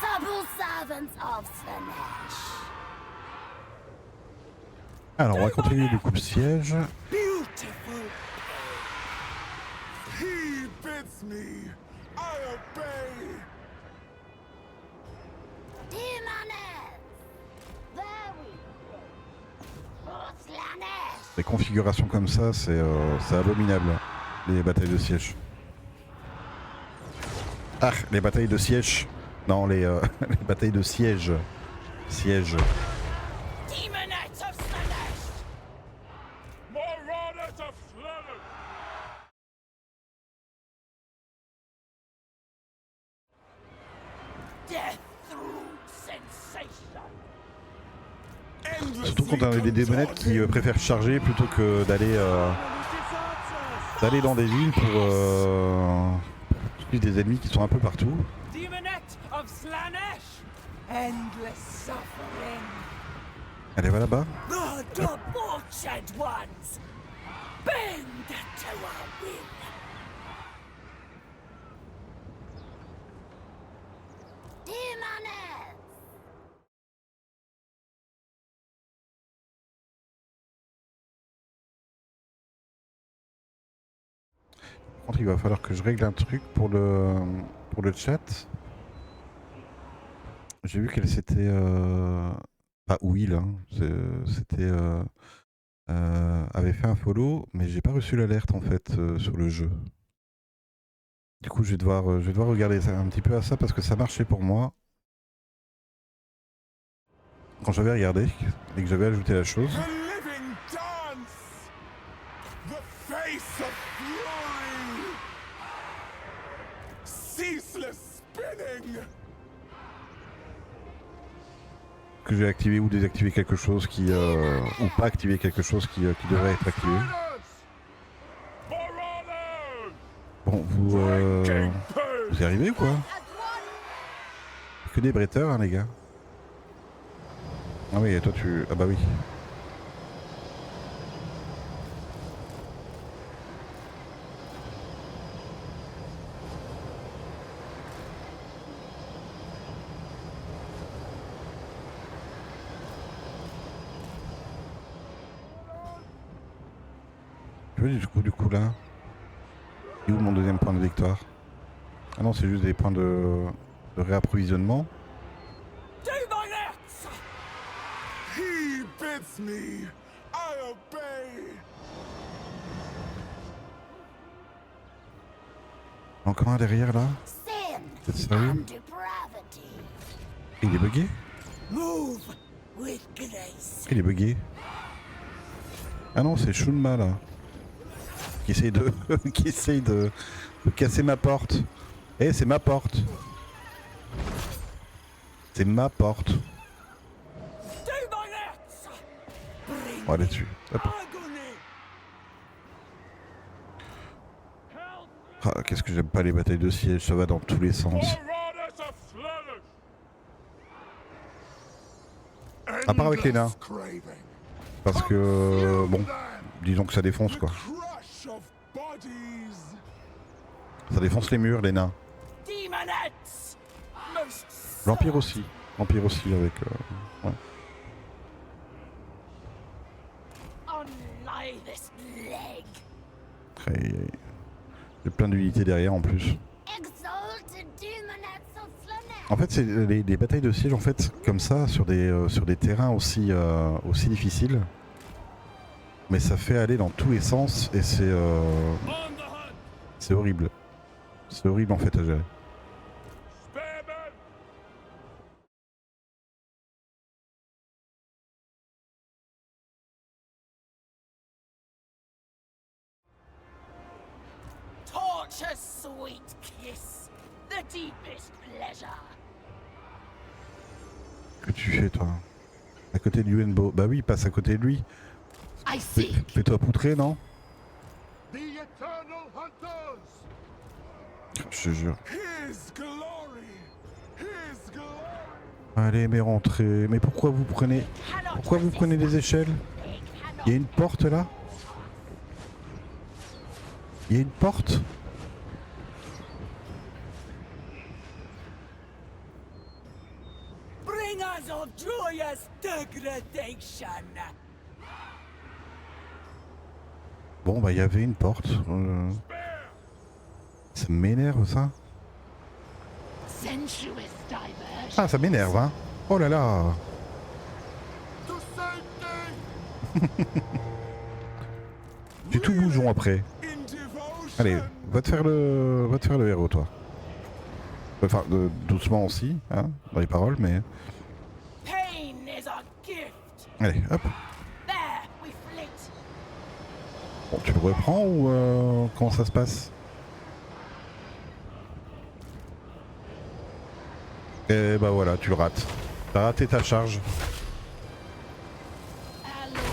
Supple servants of Slaanesh! Alors on va continuer du coup le siège. Beautiful! He bids me I obey! Demoness! There we go. Slanesh! Les configurations comme ça, c'est abominable. Les batailles de siège. Ah, les batailles de siège. Non, les, les batailles de siège. Siège. Demonettes of Slanesh! Marauders of Slaughter! Death through sensation! Surtout quand on a des démonettes qui préfèrent charger plutôt que d'aller dans des villes pour suivre des ennemis qui sont un peu partout. Demonette of Slanesh! Endless suffering! Allez, va là-bas. The debauched ones! Bend to our will! Demoness! Par contre, il va falloir que je règle un truc pour le chat. J'ai vu qu'elle s'était... Pas Will, hein. C'était... avait fait un follow, mais j'ai pas reçu l'alerte en fait sur le jeu. Du coup, je vais devoir regarder ça, un petit peu à ça parce que ça marchait pour moi. Quand j'avais regardé et que j'avais ajouté la chose. The living dance! The face of fury! Ceaseless spinning! Que j'ai activé ou désactivé quelque chose qui... ou pas activé quelque chose qui devrait être activé. Marauders! Bon, vous y arrivez ou quoi? Que des bretteurs, hein, les gars. Ah oui, et toi tu... Ah bah oui. Du coup là. Et où mon deuxième point de victoire? Ah non, c'est juste des points de réapprovisionnement. Demonettes! He bids me! I obey! Encore un derrière là. Sin C'est sérieux? and depravity! Il est bugué? Move with grace! Il est bugué. Ah non, c'est Shunma là. Qui essaye de... qui essaye de casser ma porte. Eh, c'est ma porte. C'est ma porte. Demonettes! On va aller dessus. Hop. Ah, qu'est-ce que j'aime pas les batailles de siège, ça va dans tous les sens. Marauders of Slaughter! À part avec les nains. Craving. Parce que... bon, disons que ça défonce quoi. Crush of bodies! Ça défonce les murs, les nains. Demonettes! Most L'Empire aussi. L'Empire aussi avec... ouais. unlie this leg! Après, j'ai plein d'unités derrière en plus. Exalted demonettes of Slanesh! En fait, c'est les batailles de siège en fait comme ça sur des terrains aussi difficiles. Mais ça fait aller dans tous les sens et c'est On the hunt! c'est horrible. C'est horrible en fait à gérer. Spearmen! Torture's sweet kiss! The deepest pleasure! Que tu fais toi? À côté de Yuenbo? Bah oui, passe à côté de lui. I seek! Fais-toi poutrer, non? The Eternal Hunters! Je te jure. His glory! His glory! Allez, mais rentrez. Mais pourquoi vous prenez... Cannot Pourquoi vous prenez des échelles? They cannot Il y a une porte là? Il y a une porte? bringers of joyous degradation! Bon bah il y avait une porte. Ça m'énerve ça. sensuous diversion. Ah, ça m'énerve, hein. Oh là là. To safety! J'ai tout bougeon après. In devotion. Allez, va te faire le héros, toi. Enfin, doucement aussi, hein, dans les paroles, mais... Pain is a gift. Allez, hop. There, we flit. Bon, tu le reprends ou comment ça se passe? Et bah voilà, tu le rates. T'as raté ta charge. Alois.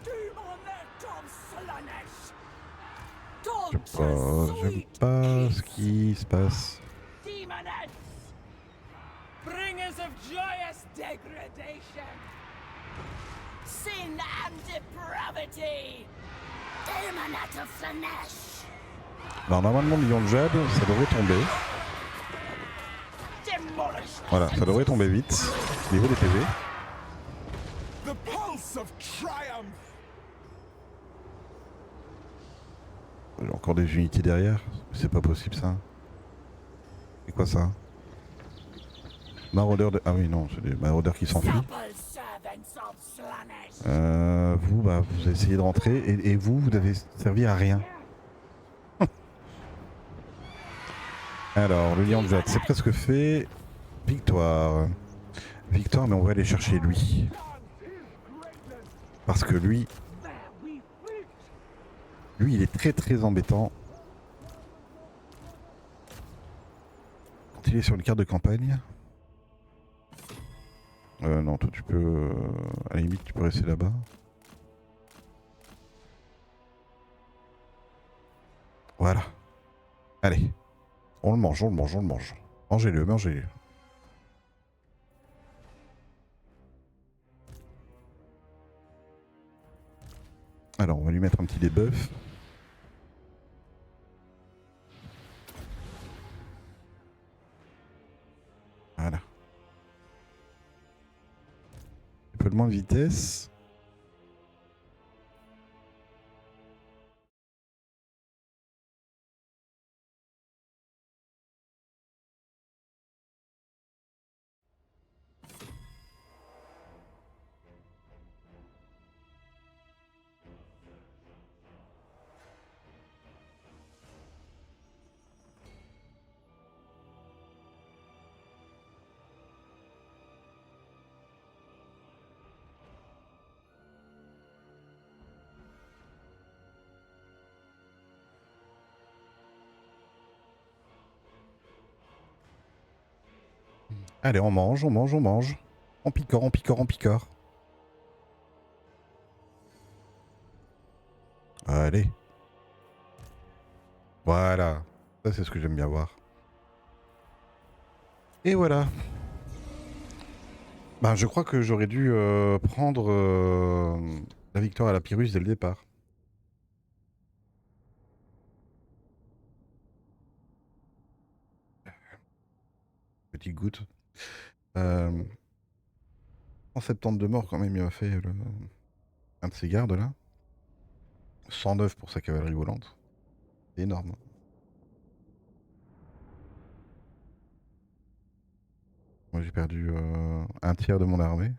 Demonet of Slanesh. J'aime pas ce qui se passe. Demonettes. Bringers of joyous degradation. Sin and depravity. Demonet of Slanesh. Alors normalement, Million de Jade, ça devrait tomber. Demolish. Voilà, ça devrait tomber vite. Niveau des PV. The pulse of triumph. J'ai encore des unités derrière. C'est pas possible ça. C'est quoi ça? Maraudeur de... Ah oui, non, c'est des maraudeurs qui s'enfuient. Supple servants of Slanesh. Vous, bah, vous avez essayé de rentrer et vous, vous avez servi à rien. Alors, le lion de Jade, c'est presque fait. Victoire. Victoire, mais on va aller chercher lui. Parce que lui, il est très très embêtant. Quand il est sur une carte de campagne. Non, toi tu peux... à la limite, tu peux rester là-bas. Voilà. Allez. On le mange, on le mange, on le mange. Mangez-le, mangez-le. Alors, on va lui mettre un petit debuff. Voilà. Un peu de moins de vitesse. Allez, on mange, on mange, on mange. On picore, on picore, on picore. Allez. Voilà. Ça, c'est ce que j'aime bien voir. Et voilà. Ben, je crois que j'aurais dû prendre la victoire à la Pyrrhus dès le départ. Petite goutte. 170 de morts quand même, il m'a fait un de ses gardes là. 109 pour sa cavalerie volante. C'est énorme. Moi j'ai perdu un tiers de mon armée.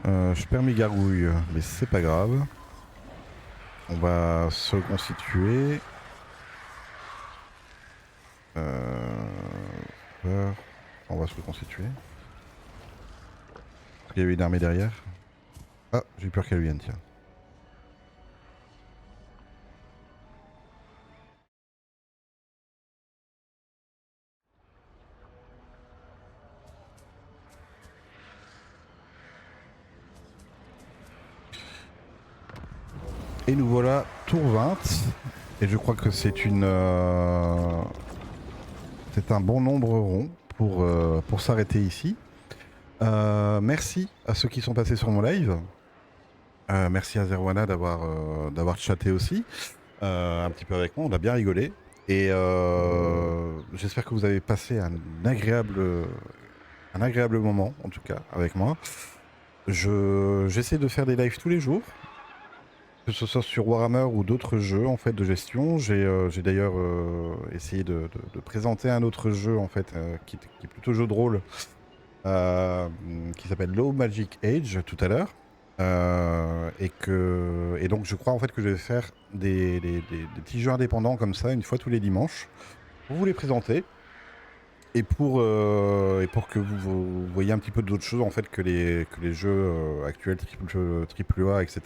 Je perds mes gargouilles, mais c'est pas grave. On va se reconstituer. On va se reconstituer. Parce qu'il y avait une armée derrière. Ah, j'ai peur qu'elle vienne, tiens. Et nous voilà tour 20. Et je crois que c'est une... c'est un bon nombre rond pour s'arrêter ici. Merci à ceux qui sont passés sur mon live. Merci à Zerwana d'avoir chatté aussi. Un petit peu avec moi, on a bien rigolé. Et j'espère que vous avez passé un un agréable moment, en tout cas, avec moi. J'essaie de faire des lives tous les jours, que ce soit sur Warhammer ou d'autres jeux en fait de gestion. J'ai d'ailleurs essayé de présenter un autre jeu en fait qui est plutôt jeu de rôle, qui s'appelle Low Magic Age tout à l'heure. Et donc je crois en fait que je vais faire des petits jeux indépendants comme ça une fois tous les dimanches pour vous les présenter et pour que vous voyez un petit peu d'autres choses en fait que les jeux actuels triple A, etc.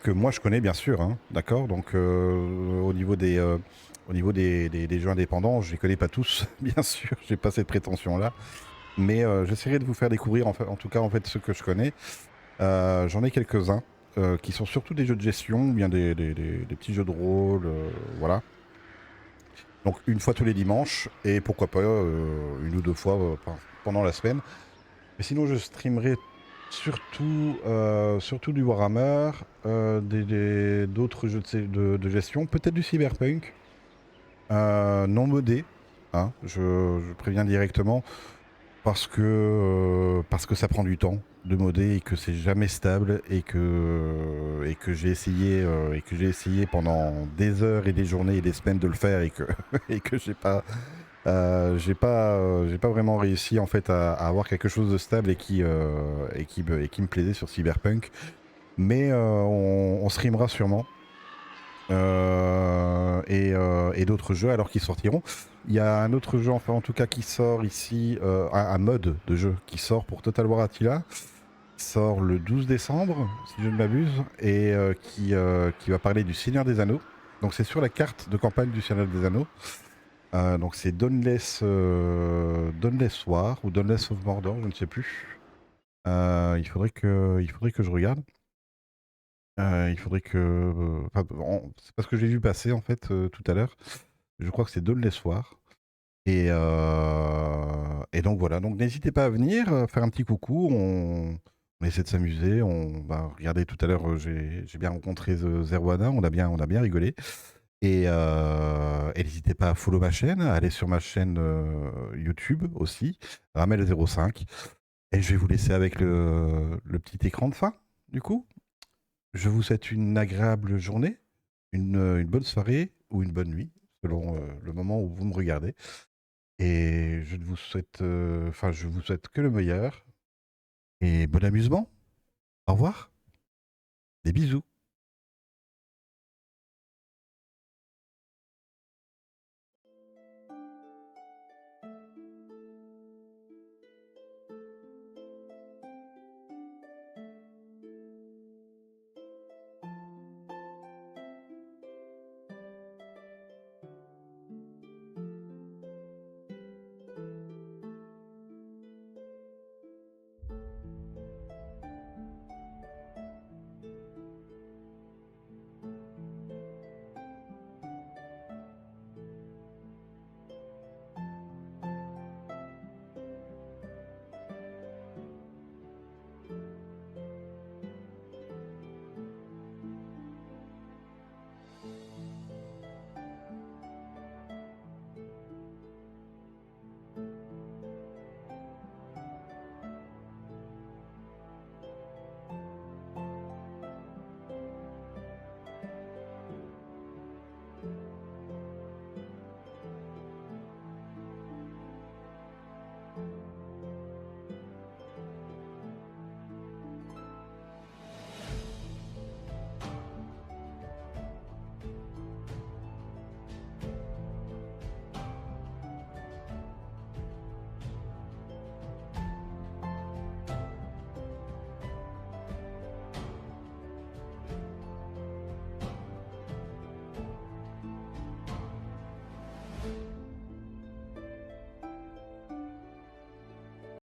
Que moi je connais bien sûr, hein, d'accord. Donc au niveau des jeux indépendants, je les connais pas tous, bien sûr, j'ai pas cette prétention là, mais j'essaierai de vous faire découvrir en tout cas en fait ceux que je connais. J'en ai quelques-uns qui sont surtout des jeux de gestion, ou bien des petits jeux de rôle, voilà. Donc une fois tous les dimanches, et pourquoi pas une ou deux fois pendant la semaine. Mais sinon je streamerai surtout du Warhammer, d'autres jeux de gestion, peut-être du Cyberpunk, non modé, hein, je préviens directement, parce que ça prend du temps de modder et que c'est jamais stable et que j'ai essayé pendant des heures et des journées et des semaines de le faire et que et que j'ai pas vraiment réussi en fait à avoir quelque chose de stable et qui me plaisait sur Cyberpunk. Mais on streamera sûrement et d'autres jeux alors qu'ils sortiront. Il y a un autre jeu, enfin en tout cas qui sort ici, un mode de jeu qui sort pour Total War Attila, qui sort le 12 décembre si je ne m'abuse, et qui va parler du Seigneur des Anneaux. Donc c'est sur la carte de campagne du Seigneur des Anneaux. Donc c'est Dauntless War ou Dauntless of Mordor, je ne sais plus. Il faudrait que je regarde. Il faudrait que. C'est parce que j'ai vu passer en fait tout à l'heure. Je crois que c'est Dauntless War. Et donc voilà. Donc n'hésitez pas à venir, faire un petit coucou. On essaie de s'amuser. Regardez tout à l'heure, j'ai bien rencontré Zerwana. On a bien rigolé. Et n'hésitez pas à follow ma chaîne, à aller sur ma chaîne YouTube aussi, Ramel05. Et je vais vous laisser avec le petit écran de fin, du coup. Je vous souhaite une agréable journée, une bonne soirée ou une bonne nuit, selon le moment où vous me regardez. Et je vous souhaite que le meilleur et bon amusement. Au revoir. Des bisous.